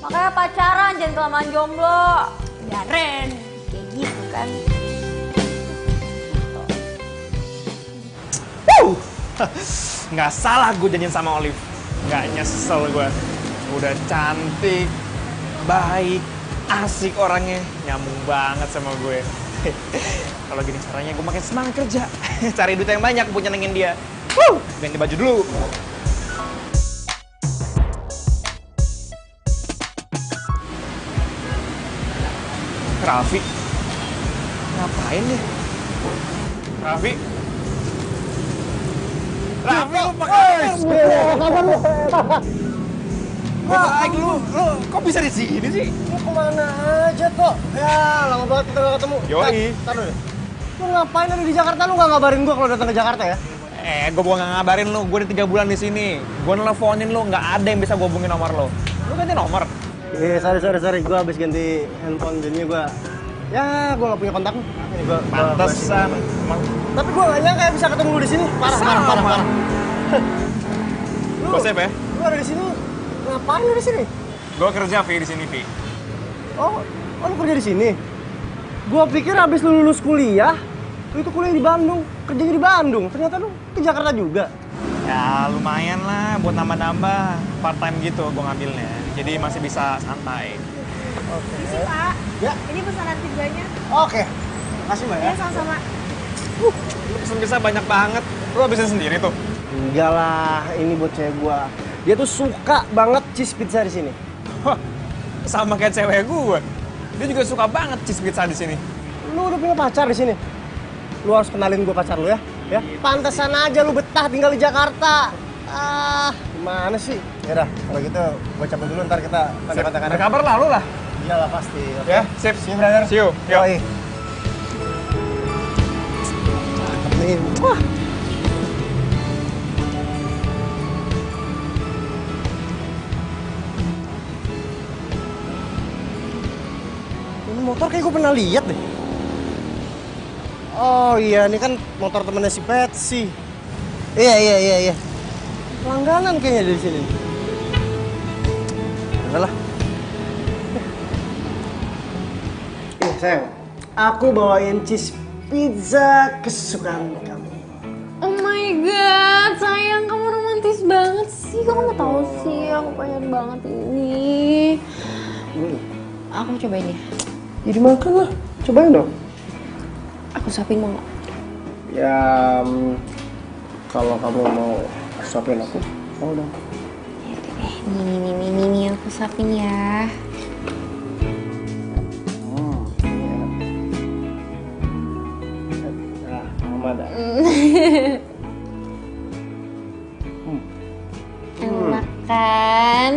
Makanya pacaran, jangan kelamaan jomblo. Biarin. Kayak gitu kan. Nggak salah gue janjian sama Olive. Nggak nyesel gue. Udah cantik, baik, asik orangnya. Nyambung banget sama gue. Kalau gini caranya gue makin semangat kerja. Cari duit yang banyak buat nyenengin dia. Ganti baju dulu. Raffi, ngapain ya? Raffi, lu pakai baik lu kok bisa di sini sih? Lu kemana aja kok? Ya lama banget kita gak ketemu. Yoi. Taruh deh. Lu ngapain ada di Jakarta? Lu gak ngabarin gua kalau datang ke Jakarta ya? Gue bukan nggak ngabarin lu, gue udah 3 bulan di sini. Gue nelfonin lu, nggak ada yang bisa gue hubungin nomor lu. Lu ganti nomor? Sorry. Gua habis ganti handphone jadinya gua gua nggak punya kontak lu. Ini gua Pantesan. Tapi gua nggak nyangka bisa ketemu lu di sini. Parah. Gue save ya? Lu ada di sini. Ngapain lu di sini? Gue kerja Vi di sini Vi. Oh, lu kerja di sini? Gua pikir habis lu lulus kuliah, lu itu kuliah di Bandung, kerjanya di Bandung. Ternyata lu ke Jakarta juga. Ya lumayan lah buat nambah-nambah part time gitu gue ngambilnya. Jadi masih bisa santai. Oke. Ini sih Pak. Ya. Ini pesanan pizzanya. Oke. Makasih Mbak ya. Ya sama-sama. Lu pesen pizza banyak banget. Lu habisin sendiri tuh? Enggak lah, ini buat cewek gua. Dia tuh suka banget cheese pizza di sini. Wah, sama kayak cewek gue. Dia juga suka banget cheese pizza di sini. Lu udah punya pacar di sini? Lu harus kenalin gua pacar lu ya. Ya, pantesan aja lu betah tinggal di Jakarta. Gimana sih? Ya udah, kalau gitu gua cabut dulu ntar kita kontak-kontakan. Berkabar lah lu lah. Iyalah pasti. Oke. Ya, sip. See you, brother. See you. Yo. Yoi. Cakep nih. Wah. Ini motor kayak gue pernah lihat deh. Oh iya, ini kan motor temennya si Patsy. Iya. Langganan kayaknya dari sini. Udah lah. Sayang, aku bawain cheese pizza kesukaan kamu. Oh my god, sayang kamu romantis banget sih. Kamu nggak tahu sih, aku pengen banget ini. Aku cobain ya. Jadi makan lah, cobain dong. Aku suapin mau nggak? Ya, kalau kamu mau suapin aku, mau dong. Nih, aku suapin ya. Enak kan?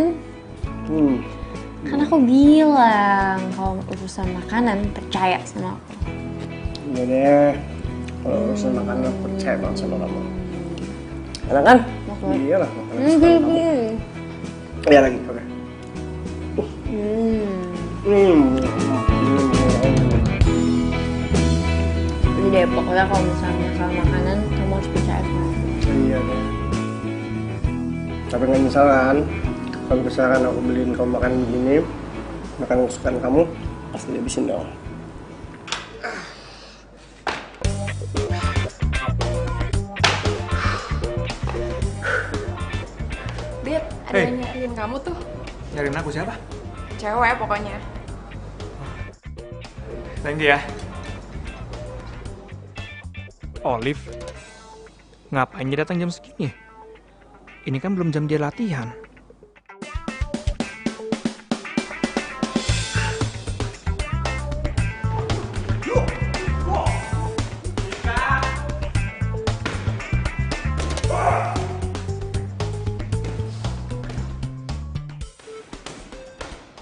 Kan aku bilang kalau urusan makanan percaya sama aku. Iya deh, kalau urusan makanan aku percaya banget sama kamu. Enak kan? Iya lah, makanan kesukaan kamu. Iya lagi, oke. Jadi deh, pokoknya kalau misalnya masalah makanan, kamu harus percaya sama aku. Iya deh. Tapi nggak misalkan, kalau misalkan aku beliin kamu makan begini, makanan kesukaan kamu, pasti dihabisin dong. Dit, ada yang nyariin kamu tuh. Nyariin aku siapa? Cewek pokoknya. Thank you ya. Olive, ngapain dia datang jam segini? Ini kan belum jam dia latihan.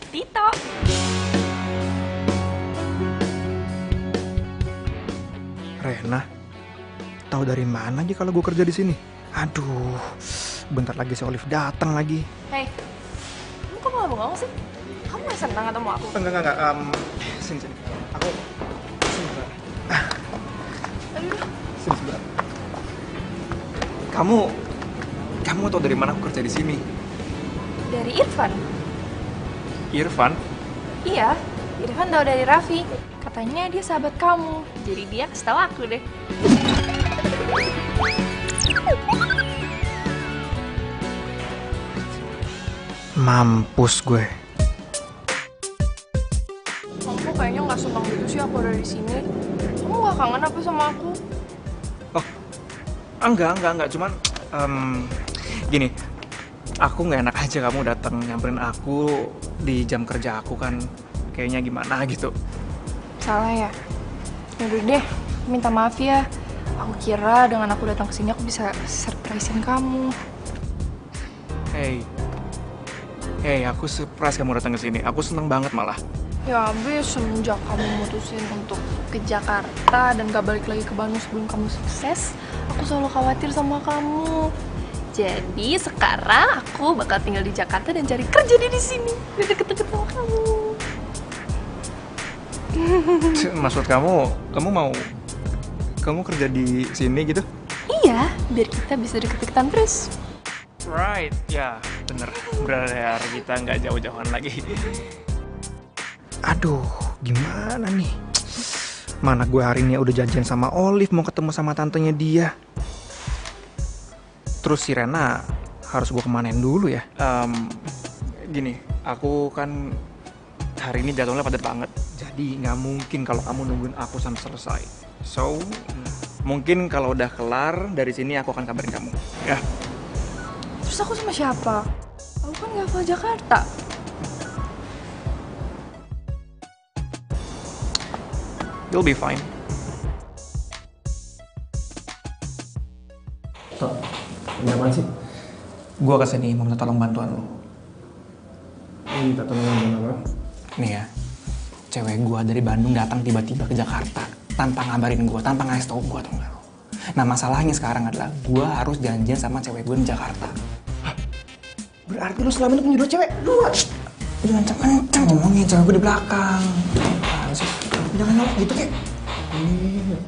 Tito. mana? Tahu dari mana aja kalau gue kerja di sini? Aduh, bentar lagi si Olive datang lagi. Hei, kamu kok malah bengong sih? Kamu gak senang ketemu aku? Enggak. Sini. Aku sini sebentar. Aduh. Sini sebentar. Kamu tahu dari mana aku kerja di sini? Dari Irfan? Irfan? Iya, Irfan tahu dari Raffi. Katanya dia sahabat kamu. Jadi dia kasih tahu aku deh. Mampus gue. Kamu kayaknya nggak senang gitu sih aku ada di sini. Kamu nggak kangen apa sama aku? Oh, enggak. Cuman gini, aku nggak enak aja kamu datang nyamperin aku di jam kerja aku kan. Kayaknya gimana gitu. Salah ya? Yaudah deh, minta maaf ya. Aku kira dengan aku datang ke sini aku bisa surprisein kamu. Hey, aku surprise kamu datang ke sini. Aku seneng banget malah. Ya abis semenjak kamu mutusin untuk ke Jakarta dan gak balik lagi ke Bandung sebelum kamu sukses, aku selalu khawatir sama kamu. Jadi sekarang aku bakal tinggal di Jakarta dan cari kerja di sini, biar deket-deket sama kamu. Maksud kamu kerja di sini gitu? Iya, biar kita bisa deket-deketan terus. Right, ya bener. Biar kita nggak jauh-jauhan lagi. Aduh, gimana nih? Mana gue hari ini udah janjian sama Olive mau ketemu sama tantenya dia. Terus si Rena harus gue kemanain dulu ya? Gini, aku kan hari ini jadwalnya padat banget. Jadi nggak mungkin kalau kamu nungguin aku sampai selesai. So, mungkin kalau udah kelar dari sini aku akan kabarin kamu. Ya. Terus aku sama siapa? Aku kan gak hafal Jakarta. You'll be fine. Tok, ini apaan sih? Gue kesini mau minta tolong bantuan lo. Minta tolong bantuan apa? Nih ya, cewek gue dari Bandung datang tiba-tiba ke Jakarta tanpa ngabarin gue, tanpa ngasih tau gue, tau gak lo? Nah masalahnya sekarang adalah gue harus janjian sama cewek gue di Jakarta. Hah? Berarti lo selama ini punya dua cewek? Dua? Jangan kenceng ngomongin cewek gue di belakang. Jangan nolak gitu kek.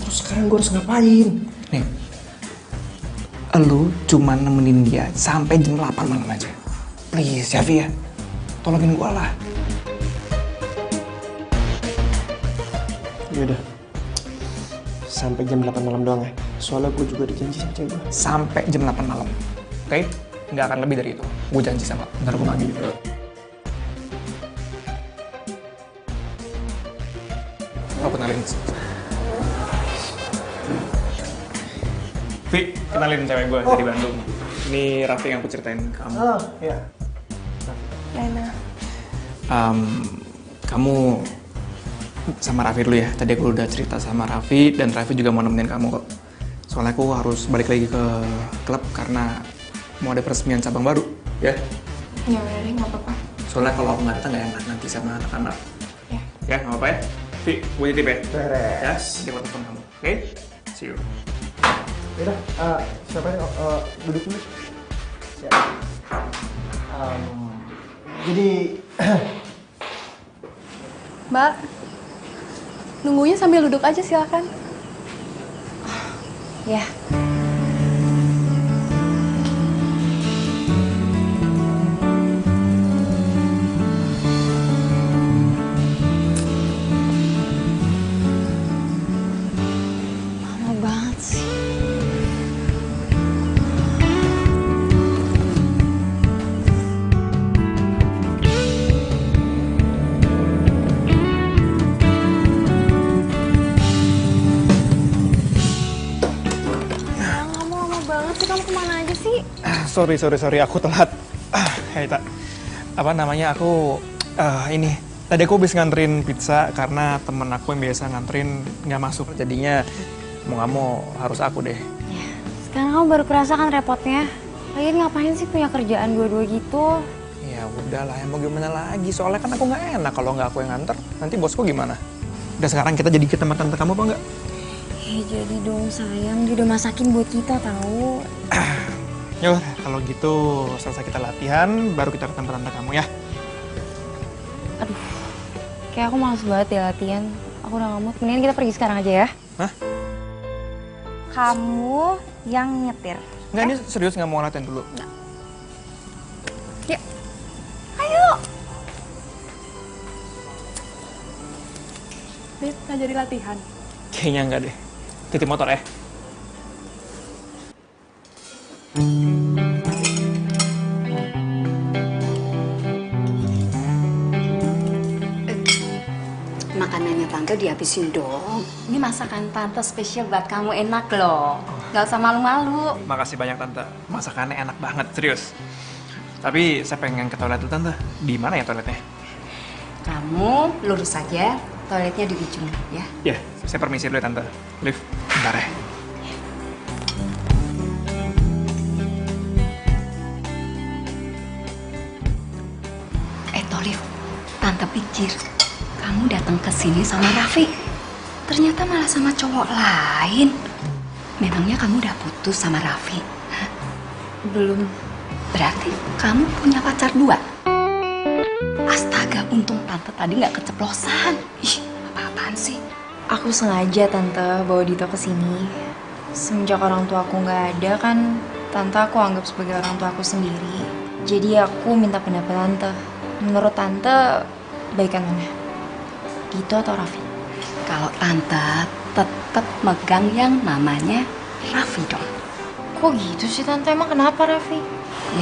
Terus sekarang gue harus ngapain? Nih, lu cuma nemenin dia sampai jam 8 malam aja. Please ya Vi ya, tolongin gue lah. Yaudah, sampai jam 8 malam doang ya. Soalnya gue juga dijanji sama cewek gue. Sampai jam 8 malam, oke? Nggak akan lebih dari itu. Gue janji sama, ntar gue bagi. Aku kenalin. Vi, kenalin cewek gue dari Bandung. Ini Raffi yang aku ceritain ke kamu. Oh, iya. Rena. Kamu sama Raffi dulu ya. Tadi aku udah cerita sama Raffi dan Raffi juga mau nemenin kamu kok. Soalnya aku harus balik lagi ke klub karena mau ada peresmian cabang baru, ya? Ya udah deh, nggak apa-apa. Soalnya kalau aku nggak datang nggak enak nanti sama anak-anak. Ya. Ya, nggak apa-apa ya? Vi, gue titip ya? Beres. Ya, nanti aku telepon kamu, oke? See you. Yaudah, siapa nih? Duduk dulu. Siap. Jadi, Mbak, nunggunya sambil duduk aja silakan. Ya. Lama banget sih. Kamu lama banget sih, kamu kemana aja sih? Sorry, aku telat. Hei, tak. Apa namanya, aku ini. Tadi aku habis nganterin pizza karena temen aku yang biasa nganterin nggak masuk. Jadinya mau nggak mau harus aku deh. Ya, sekarang kamu baru kerasa kan repotnya. Lagian ngapain sih punya kerjaan dua-dua gitu? Ya udahlah, ya mau gimana lagi. Soalnya kan aku nggak enak kalau nggak aku yang nganter. Nanti bosku gimana? Udah sekarang kita jadi ke tempat tante kamu apa nggak? Ya jadi dong sayang, dia udah masakin buat kita tahu. Yaudah, kalau gitu selesai kita latihan, baru kita ke tempat tante kamu ya. Aduh, kayak aku males banget ya latihan. Aku udah nggak mood, mendingan kita pergi sekarang aja ya. Hah? Kamu yang nyetir. Enggak, ini serius nggak mau latihan dulu? Nggak. Yuk, ayo. Beb, nggak jadi latihan. Kayaknya enggak deh. Titip motor ya. Makanannya tante dihabisin dong. Ini masakan tante spesial buat kamu, enak loh. Gak usah malu-malu. Makasih banyak tante. Masakannya enak banget, serius. Tapi saya pengen ke toilet dulu tante. Di mana ya toiletnya? Kamu lurus saja, toiletnya di ujung ya. Ya, saya permisi dulu ya tante. Liv, bentar ya. Liv, tante pikir kamu datang ke sini sama Raffi. Ternyata malah sama cowok lain. Memangnya kamu udah putus sama Raffi? Hah? Belum. Berarti kamu punya pacar 2? Astaga, untung tante tadi nggak keceplosan. Ih, apa-apaan sih? Aku sengaja tante bawa Dito ke sini. Semenjak orang tua aku nggak ada kan, tante aku anggap sebagai orang tua aku sendiri. Jadi aku minta pendapat tante. Menurut tante, baikan mana? Dito atau Raffi? Kalau tante tetap megang yang namanya Raffi dong. Kok gitu sih tante? Emang kenapa Raffi?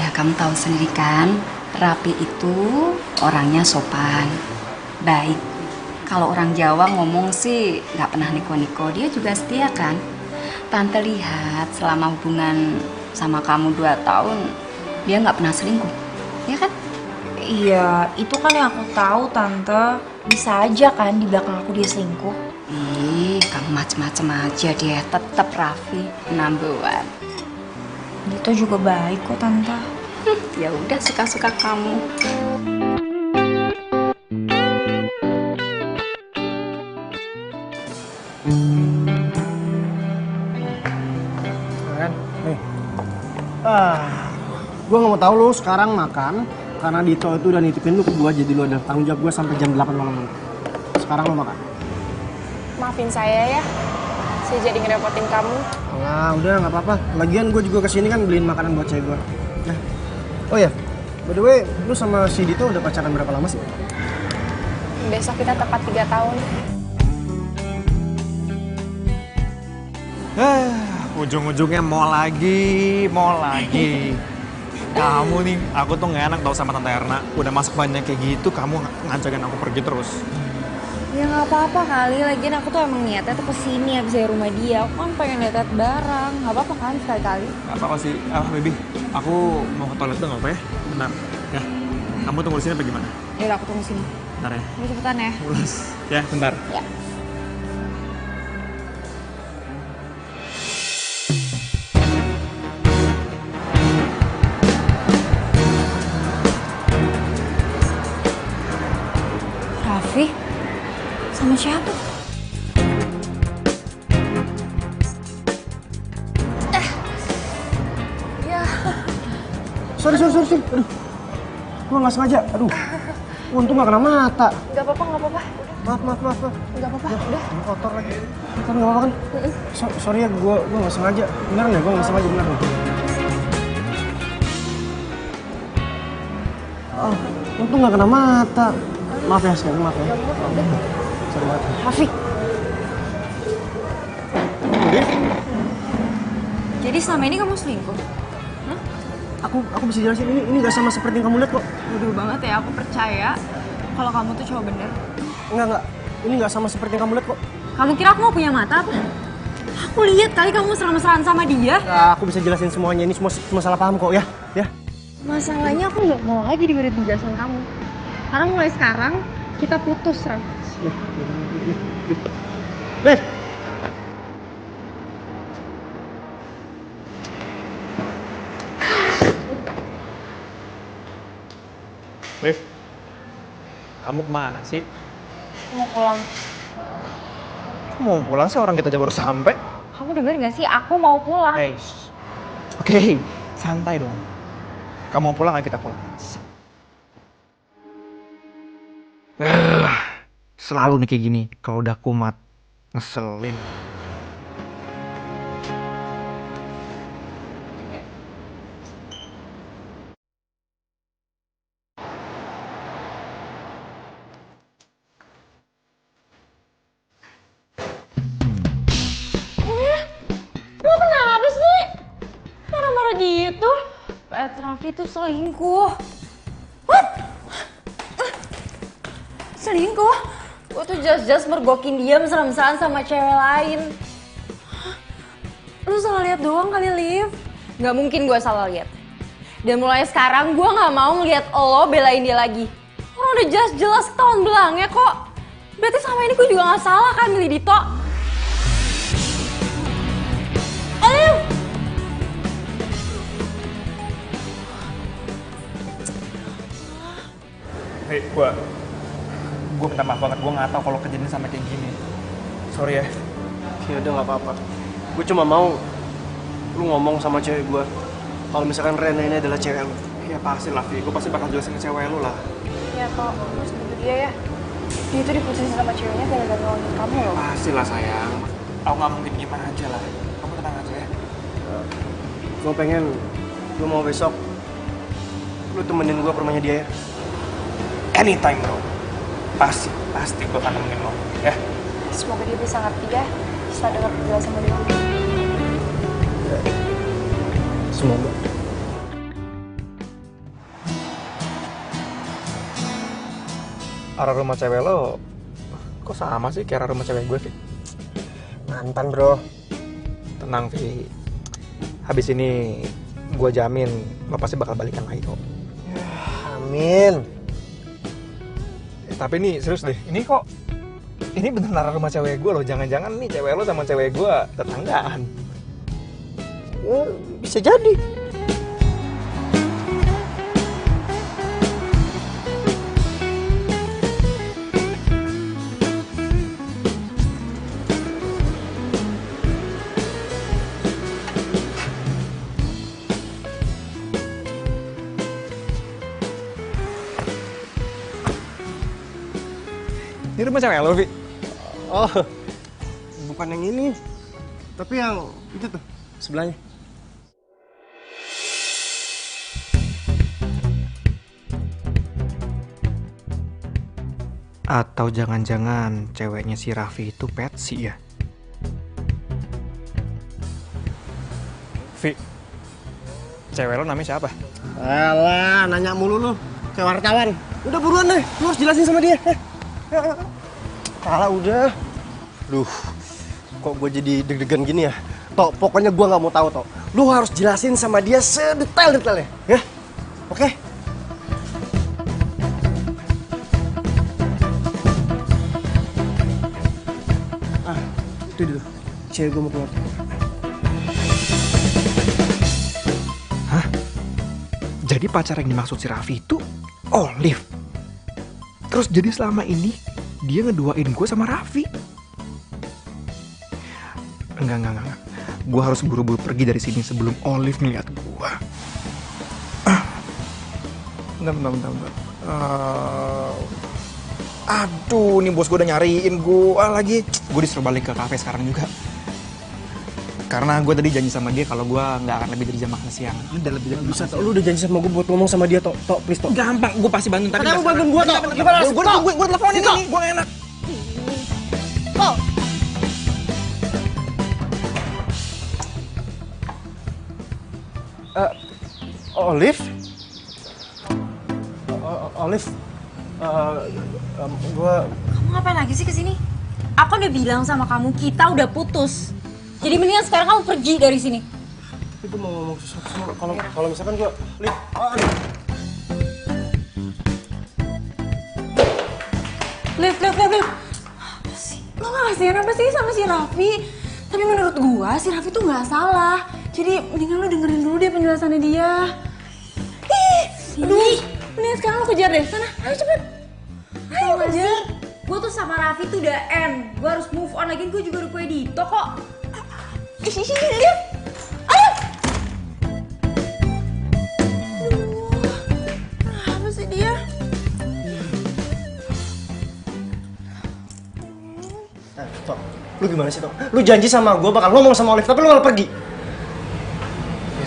Ya kamu tahu sendiri kan, Raffi itu orangnya sopan, baik. Kalau orang Jawa ngomong sih nggak pernah niko-niko, dia juga setia kan. Tante lihat selama hubungan sama kamu 2 tahun, dia nggak pernah selingkuh, ya kan? Iya, itu kan yang aku tahu tante. Bisa aja kan di belakang aku dia selingkuh. Ih, kamu macem-macem aja, dia tetap Raffi number 1. Dito juga baik kok tante. Ya udah, suka-suka kamu. Kan? Nih. Gue nggak mau tahu lu sekarang makan karena Dito itu udah nitipin lu ke gue, jadi lu ada tanggung jawab gue sampai jam 8 malam. Sekarang lu makan. Maafin saya ya, saya jadi ngerepotin kamu. Nah, udah nggak apa-apa. Lagian gue juga kesini kan beliin makanan buat cewek gue. Nah. Oh ya, by the way, lu sama si Dito udah pacaran berapa lama sih? Besok kita tepat 3 tahun. Ujung-ujungnya mau lagi. Kamu nih, aku tuh nggak enak tau sama Tante Erna. Udah masuk banyak kayak gitu, kamu ngajakin aku pergi terus. Ya nggak apa-apa kali, lagian aku tuh emang niatnya tuh kesini abis dari rumah dia. Aku kan pengen lihat barang, nggak apa-apa kan sekali-kali. Gak apa-apa sih, baby. Aku mau ke toilet tuh nggak apa ya? Bentar, ya. Kamu tunggu di sini apa gimana? Yaudah aku tunggu sini. Bentar ya. Udah cepetan ya. Mulus. Ya, bentar. Ya. Raffi? Sama siapa? Ya. Sorry. Aduh. Gue nggak sengaja. Aduh. Untung nggak kena mata. Gak apa-apa. Maaf. Gak apa-apa, udah. Kotor lagi. Kan nggak apa-apa kan? Sorry ya, gue nggak sengaja. Beneran ya, gue nggak sengaja, beneran. Oh, untung nggak kena mata. Maaf ya, sekali maaf ya. Sorry banget. Raffi. Jadi selama ini kamu selingkuh? Hah? Aku bisa jelasin, ini nggak sama seperti yang kamu lihat kok. Bodoh banget ya, aku percaya kalau kamu tuh cowok bener. Enggak. Ini nggak sama seperti yang kamu lihat kok. Kamu kira aku mau punya mata apa? Aku lihat kali kamu mesra-mesraan sama dia. Nah, aku bisa jelasin semuanya, ini semua salah paham kok ya. Masalahnya aku nggak mau lagi diberi penjelasan kamu. Karena mulai sekarang kita putus, Raf. Liv. Liv, kamu kemana sih? Mau pulang. mau pulang sih, orang kita aja baru sampai. Kamu denger gak sih? Aku mau pulang. Hey. Oke, santai dong. Kamu mau pulang, ayo kita pulang. Selalu nih kayak gini, kalau udah kumat. Ngeselin. Lo kenapa sih? Marah-marah gitu? Pet Raffi tuh selingkuh. What? Selingkuh? Gue tuh just mergokin dia mesra-mesraan sama cewek lain. Lu salah lihat doang kali, Liv. Gak mungkin gue salah lihat. Dan mulai sekarang gue gak mau ngeliat lo belain dia lagi. Orang udah jelas ketahuan belangnya kok. Berarti sama ini gue juga gak salah kan milih Dito. Liv! Hei, gue minta maaf banget, gue nggak tahu kalau kejadian sampai kayak gini. Sorry ya. Ya udah nggak apa-apa. Gue cuma mau lu ngomong sama cewek gue kalau misalkan Rena ini adalah cewek lu. Ya pasti lah, Vi. Gue pasti bakal jelasin ke cewek lu lah. Ya kok, lu setuju dia ya. Dia itu diputusin sama ceweknya gara-gara ngomongin kamu loh. Pasti lah sayang. Aku nggak mungkin gimana aja lah. Kamu tenang aja ya. Gue pengen lu mau besok lu temenin gue ke rumahnya dia ya. Anytime bro. Pasti gue akan nemenin lo. Ya. Semoga dia bisa ngerti ya setelah dengar penjelasan dari kamu. Semoga. Arah rumah cewek lo kok sama sih kayak arah rumah cewek gue, Vi? Mantan bro. Tenang, Vi. Habis ini gue jamin lo pasti bakal balikan lagi kok. Amin. Tapi ini serius deh, ini bener arah rumah cewek gue loh. Jangan-jangan nih cewek lo sama cewek gue tetanggaan. Ya, bisa jadi. Ini rumah cewek lo, Vi? Oh, bukan yang ini, tapi yang itu tuh sebelahnya. Atau jangan-jangan ceweknya si Raffi itu Patsy ya? Vi, cewek lo namanya siapa? Alah, nanya mulu lu, kayak wartawan. Udah buruan deh, lu harus jelasin sama dia. Kalah udah. Duh, kok gue jadi deg-degan gini ya? Tok, pokoknya gue nggak mau tahu Tok. Lu harus jelasin sama dia sedetail-detailnya, ya? Oke? Itu dulu. Cewek gue mau keluar. Hah? Jadi pacar yang dimaksud si Raffi itu Olive. Terus jadi selama ini dia ngeduain gue sama Raffi. Enggak. Gue harus buru-buru pergi dari sini sebelum Olive ngeliat gue. Bentar. Aduh, nih bos gue udah nyariin gue lagi. Gue disuruh balik ke kafe sekarang juga. Karena gue tadi janji sama dia kalau gue nggak akan lebih dari jam makan siang. Udah lebih dari bisa Tok. Lu udah janji sama gue buat ngomong sama dia Tok. Tok, please Tok. Gampang, gue pasti bantuin. Tapi lu bantuin gue Tok. Gimana sih? Gue teleponin nih, gue gak enak. Tok. Olive? Olive? Gue... Kamu ngapain lagi sih kesini? Aku udah bilang sama kamu, kita udah putus. Jadi mendingan sekarang kamu pergi dari sini. Tapi gue mau ngomong sesuatu sama kalau misalkan gue... Liv, Liv. Apa sih? Lo gak kasihan apa sih sama si Raffi? Tapi menurut gua, si Raffi tuh gak salah. Jadi mendingan lo dengerin dulu deh penjelasannya dia. Aduh, mendingan sekarang lo kejar deh. Sana, ayo cepet. Ayo kejar. Gue tuh sama Raffi tuh udah end. Gue harus move on lagi, gue juga udah kue Dito kok. Sini, lihat. Ayo! Apa sih dia? Tok, lu gimana sih Tok? Lu janji sama gue bakal ngomong sama Olive, tapi lu malah pergi.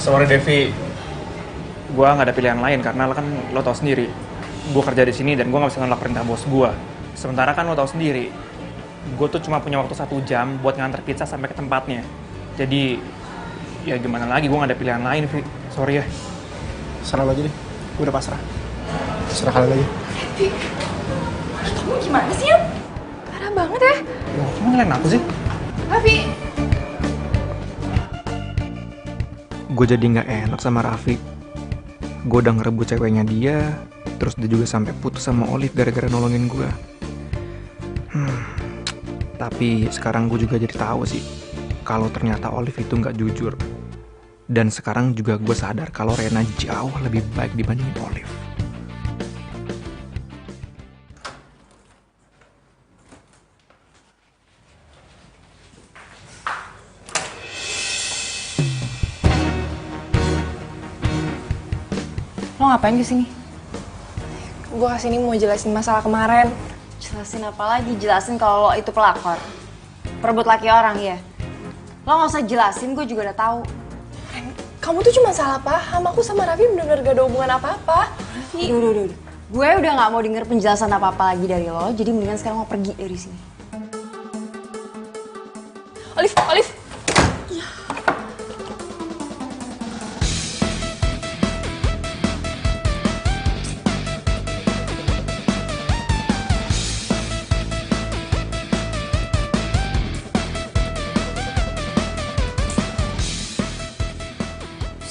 Sorry Devi, gue nggak ada pilihan lain karena kan lo tau sendiri, gue kerja di sini dan gue nggak bisa nolak perintah bos gue. Sementara kan lo tau sendiri, gue tuh cuma punya waktu 1 jam buat nganter pizza sampai ke tempatnya. Jadi ya gimana lagi, gue nggak ada pilihan lain, Vi. Sorry ya. Serah lo aja deh, gue udah pasrah. Serah kalian aja. Kamu gimana sih, Yam? Parah banget ya. Loh, kamu ngelain aku sih? Raffi. Gue jadi nggak enak sama Raffi. Gue udah ngerebut ceweknya dia, terus dia juga sampai putus sama Olive gara-gara nolongin gue. Tapi sekarang gue juga jadi tahu sih kalau ternyata Olive itu nggak jujur. Dan sekarang juga gue sadar kalau Rena jauh lebih baik dibandingin Olive. Lo ngapain kesini? Gue kesini mau jelasin masalah kemarin. Jelasin apa lagi? Jelasin kalau lo itu pelakor. Perebut laki orang ya. Lo nggak usah jelasin, gue juga udah tahu. Kamu tuh cuma salah paham. Aku sama Raffi bener-bener gak ada hubungan apa-apa. Udah. Gue udah nggak mau denger penjelasan apa-apa lagi dari lo. Jadi mendingan sekarang lo pergi dari sini. Olive.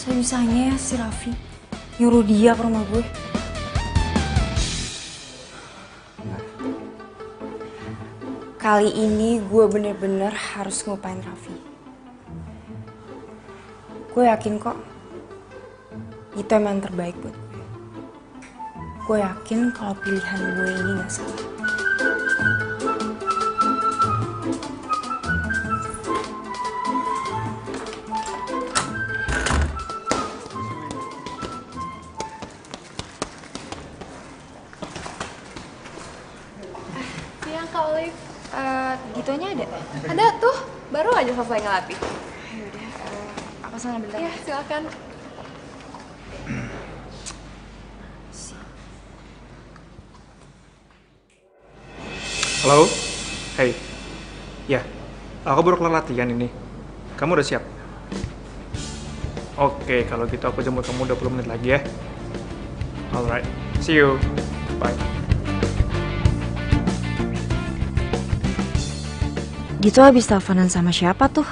Bisa-bisanya ya si Raffi nyuruh dia ke rumah gue. Kali ini gue bener-bener harus ngelupain Raffi. Gue yakin kok itu emang yang terbaik buat gue. Gue yakin kalau pilihan gue ini gak salah. Iya, Kak Olive. Gitunya ada? Ada tuh, baru aja selesai ngelatih. Yaudah, aku sana bentar. Iya, silakan. Halo? Hey. Ya, aku baru kelar latihan ini. Kamu udah siap? Oke, kalau gitu aku jemput kamu 20 menit lagi ya. Alright, see you. Bye. Dito habis teleponan sama siapa tuh?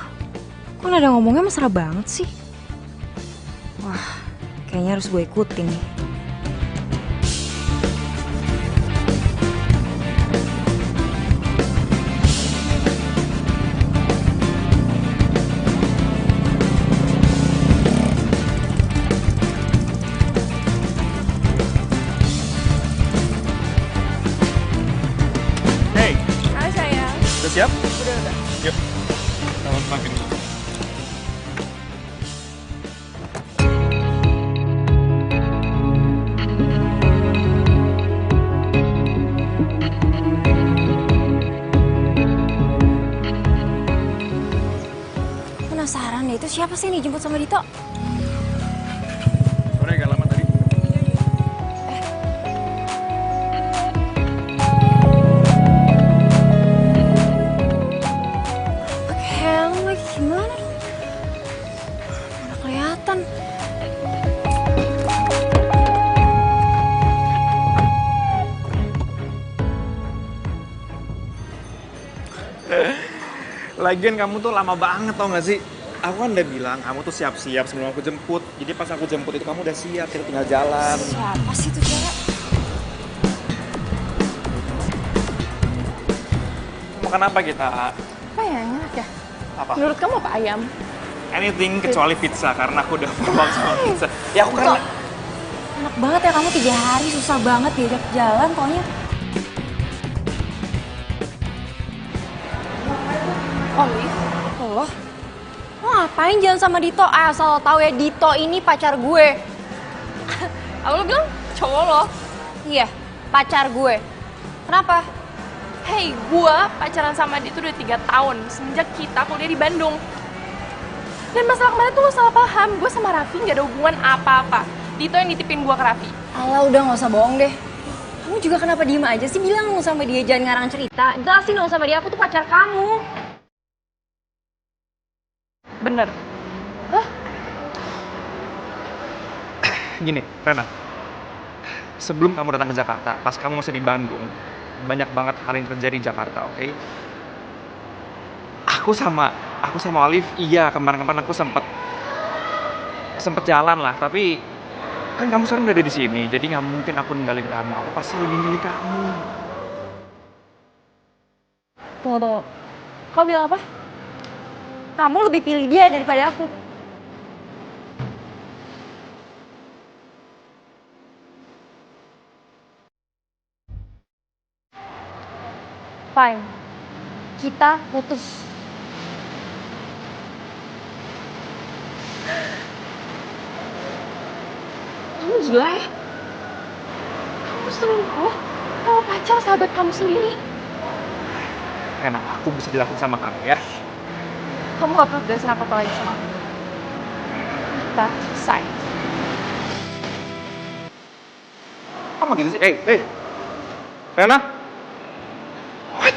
Kok nada ngomongnya mesra banget sih? Wah, kayaknya harus gue ikutin nih. Hey, Hai sayang. udah siap? Udah. Yuk. Selamat makan. Penasaran deh, itu siapa sih nih jemput sama Dito? Sorry agak lama tadi. Pakai helm lagi, gimana dong? Mana kelihatan? Lagian kamu tuh lama banget tau gak sih? Aku kan udah bilang kamu tuh siap-siap sebelum aku jemput. Jadi pas aku jemput itu kamu udah siap, kita tinggal jalan. Siapa sih tuh cewek? Makan apa kita? Apa ya, enak ya? Apa? Menurut kamu apa ayam? Anything kecuali pizza karena aku udah muak sama pizza. Ya aku kan. Enak banget ya kamu 3 hari susah banget diajak jalan pokoknya. Olive, lo ngapain jalan sama Dito? Asal lo tahu ya, Dito ini pacar gue. Apa lo bilang cowok lo? Iya, pacar gue. Kenapa? Hey, gue pacaran sama dia tuh udah 3 tahun semenjak kita kuliah di Bandung. Dan masalah kemarin tuh lo salah paham, gue sama Raffi gak ada hubungan apa-apa. Dito yang nitipin gue ke Raffi. Alah, udah gak usah bohong deh. Kamu juga kenapa diem aja sih? Bilang dong sama dia, jangan ngarang cerita. Jelasin dong sama dia, aku tuh pacar kamu. Bener. Hah? Gini, Rena. Sebelum kamu datang ke Jakarta, pas kamu masih di Bandung, banyak banget hal yang terjadi di Jakarta, oke? Aku sama Olive, iya kemarin-kemarin aku sempet jalan lah, tapi kan kamu sekarang udah ada di sini, jadi nggak mungkin aku ninggalin kamu. Aku pasti lebih milih kamu. Tunggu. Kau bilang apa? Kamu lebih pilih dia daripada aku. Fine. Kita putus. Kamu gila ya? Kamu selingkuh sama pacar sahabat kamu sendiri. Rena, aku bisa dilakukan sama kamu ya. Kamu gak perlu jelasin apa-apa lagi sama aku. Kita selesai. Apa gitu sih? Hey. Rena? What?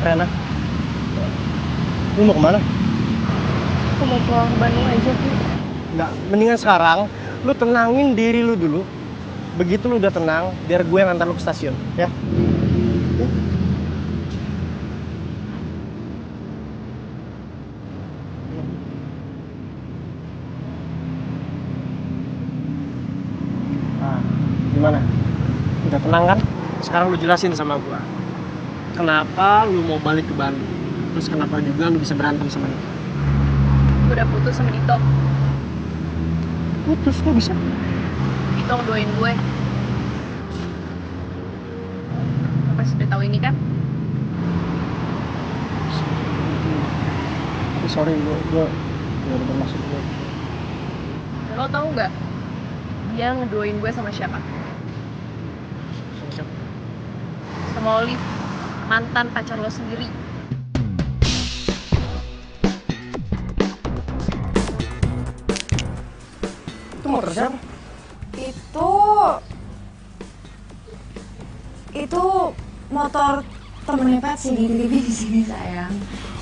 Rena, lu mau kemana? Aku mau pulang ke Bandung aja, Pi. Nggak, mendingan sekarang lu tenangin diri lu dulu. Begitu lu udah tenang, biar gue yang antar lu ke stasiun, ya? Nah, gimana? Udah tenang kan? Sekarang lu jelasin sama gue. Kenapa lu mau balik ke Bandung? Terus kenapa juga lu bisa berantem sama dia? Gue udah putus sama Dito. Putus kok bisa? Dito ngedoain gue. Lo pasti udah tahu ini kan? Sorry, gue udah bermaksud gue. Lo tau nggak? Dia ngedoain gue sama siapa? Sama Olive, mantan pacar lo sendiri. Itu motor siapa? Itu motor temennya Patsy dititipin di sini sayang.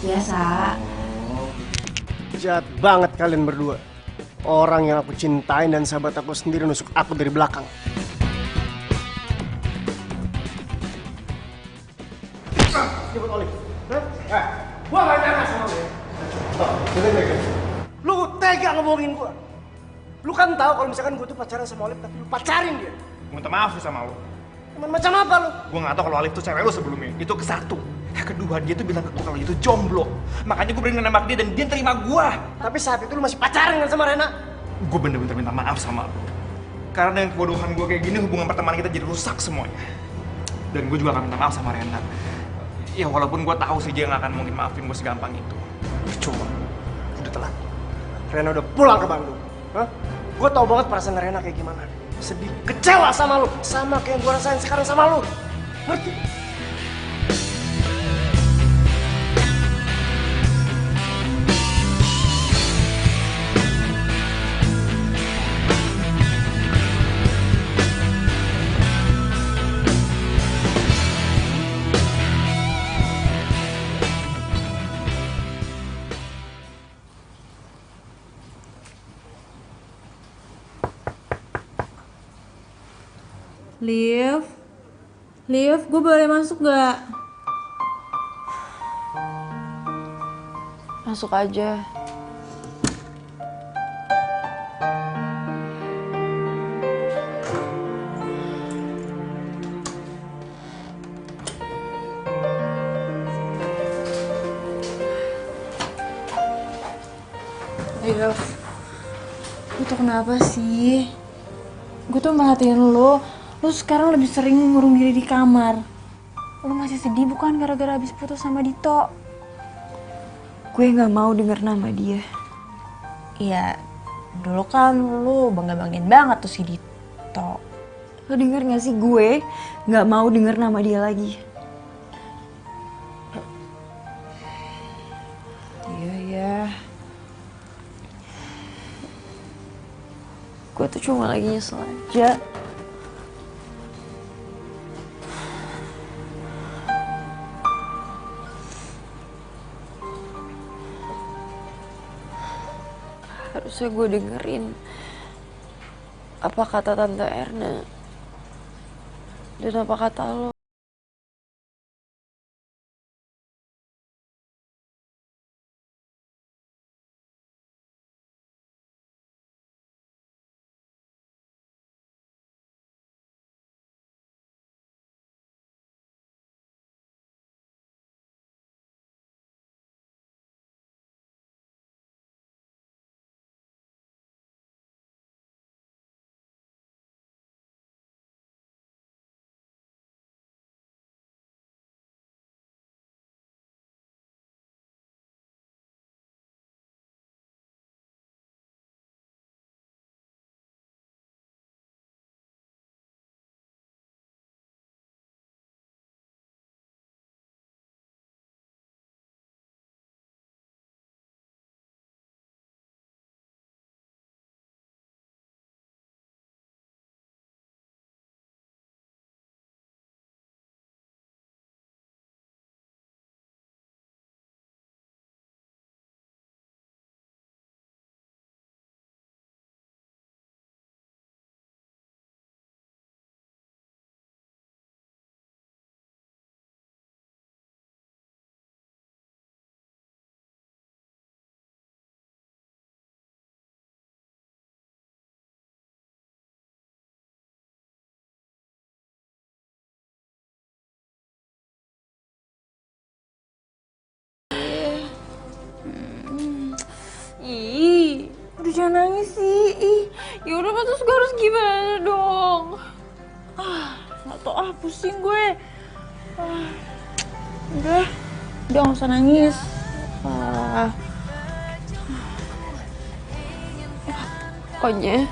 Biasa. Jahat banget kalian berdua. Orang yang aku cintain dan sahabat aku sendiri nusuk aku dari belakang. Jemput Olive. Gua gak nyangka sama lu ya. Lu tega ngebohongin gua. Lu kan tahu kalau misalkan gua tuh pacaran sama Olive, tapi lu pacarin dia. Gua minta maaf sama lo. Teman macam apa lu? Gua nggak tahu kalau Olive tuh cewek lo sebelumnya. Itu ke satu. Yang kedua, dia tuh bilang ke gua kalau itu jomblo. Makanya gua berani nembak dia dan dia terima gua. Tapi saat itu lu masih pacaran kan sama Rena? Gua bener-bener minta maaf sama lo. Karena dengan kebodohan gue kayak gini, hubungan pertemanan kita jadi rusak semuanya. Dan gue juga akan minta maaf sama Rena. Ya walaupun gue tahu sih dia nggak akan mungkin maafin gue segampang itu. Percuma. Udah telat. Rena udah pulang ke Bandung. Hah? Gue tau banget perasaan Rena kayak gimana. Sedih, kecewa sama lu. Sama kayak yang gue rasain sekarang sama lu. Ngerti? Liv, gue boleh masuk gak? Masuk aja. Liv, lu tuh kenapa sih? Gue tuh merhatiin lu sekarang lebih sering ngurung diri di kamar. Lu masih sedih bukan gara-gara habis putus sama Dito? Gue gak mau denger nama dia. Iya, dulu kan lu bangga-banggain banget tuh si Dito. Lo denger gak sih gue gak mau denger nama dia lagi. Iya. Gue tuh cuma lagi nyesel aja. Harusnya gue dengerin apa kata Tante Erna dan apa kata lo. Udah jangan nangis sih. Yaudah terus gue harus gimana dong? Gak tau pusing gue. Udah gak usah nangis. Pokoknya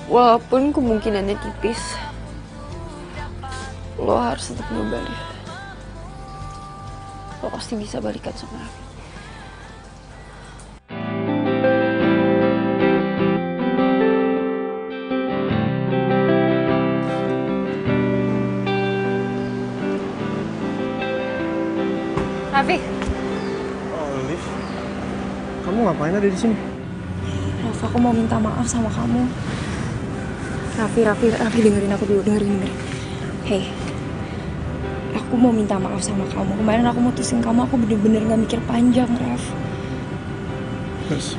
walaupun kemungkinannya tipis, lo harus tetap nyoba deh. Lo pasti bisa balikan sama Raffi. Raffi. Oh, Liv. Kamu ngapain ada di sini? Raff, aku mau minta maaf sama kamu. Raffi dengerin aku dulu, dengerin. Hey, aku mau minta maaf sama kamu. Kemarin aku mutusin kamu, aku bener-bener gak mikir panjang, Raff. Terus?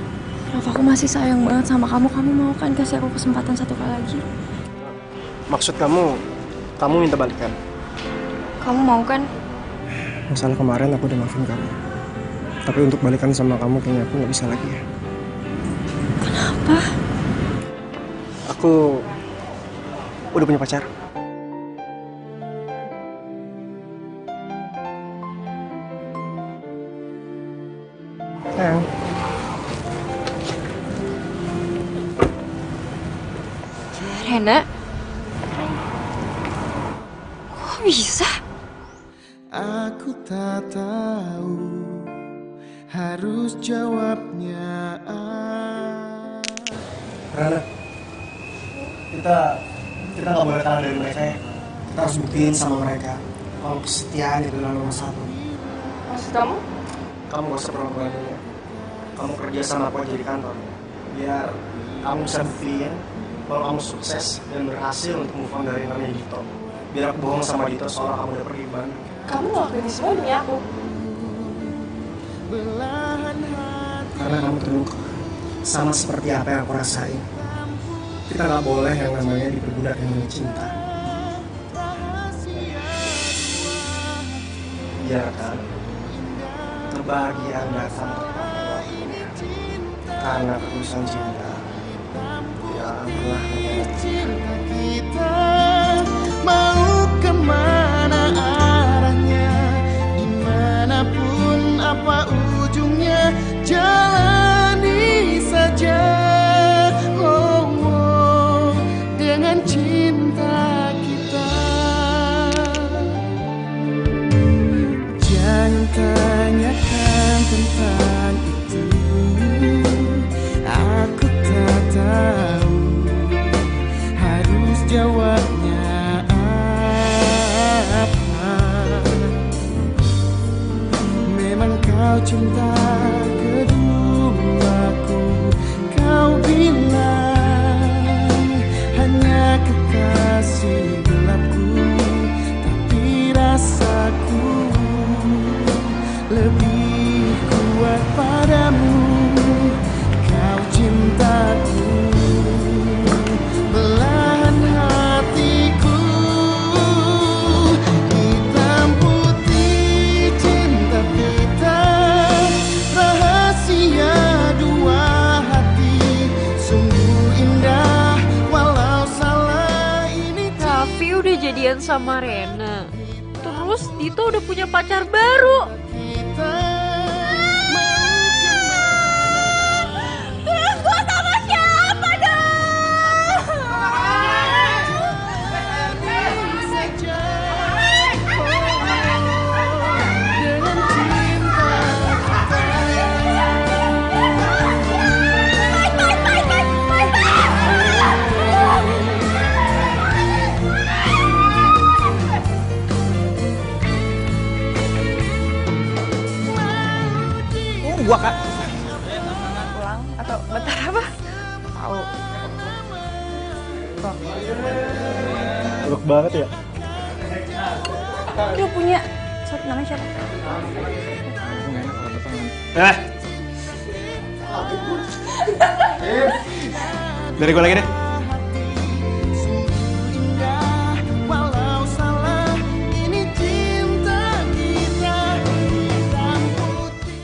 Raff, aku masih sayang banget sama kamu. Kamu mau kan kasih aku kesempatan satu kali lagi? Maksud kamu minta balikan? Kamu mau kan? Masalah kemarin aku udah maafin kamu. Tapi untuk balikan sama kamu kayaknya aku gak bisa lagi ya. Kenapa? Aku udah punya pacar? Sayang. Rena? Kok bisa? Aku tak tahu harus jawabnya. Rana, kita nggak boleh kalah dari mereka ya. Kita harus buktiin sama mereka kalau kesetiaan itu adalah nomor satu. Maksud kamu? Kamu gak usah pura-pura dulu. Kamu kerja sama aku aja di kantor, biar kamu bisa buktiin kalau kamu sukses dan berhasil untuk move on dari namanya Dito. Biar aku bohong sama Dito soal kamu udah pergi ke Bandung. Kamu ngelakuin ini semua demi aku. Karena kamu terluka, sama seperti apa yang aku rasain. Kita nggak boleh yang namanya diperbudak dengan cinta. Biarkan kebahagiaan datang tepat waktunya. Karena ketulusan cinta tidak akan pernah Cinta kita mau kemana arahnya, dimanapun apa ujungnya, jalani saja. Oh, oh, dengan cinta kita. Jangan tanyakan tentang itu, aku tak tahu harus jawabnya apa. Memang kau cinta keduaku, kau bilang hanya kekasih gelapku, tapi rasaku lebih kuat padamu. Kau cintaku, belahan hatiku, hitam putih cinta kita, rahasia dua hati, sungguh indah walau salah ini. Raffi udah jadian sama Rena. Terus Dito udah punya pacar baru. Terus gue sama siapa dong? gua kak. Pulang atau bentar apa? Tahu. Buruk banget ya. Lu punya namanya siapa? Dari gue lagi deh.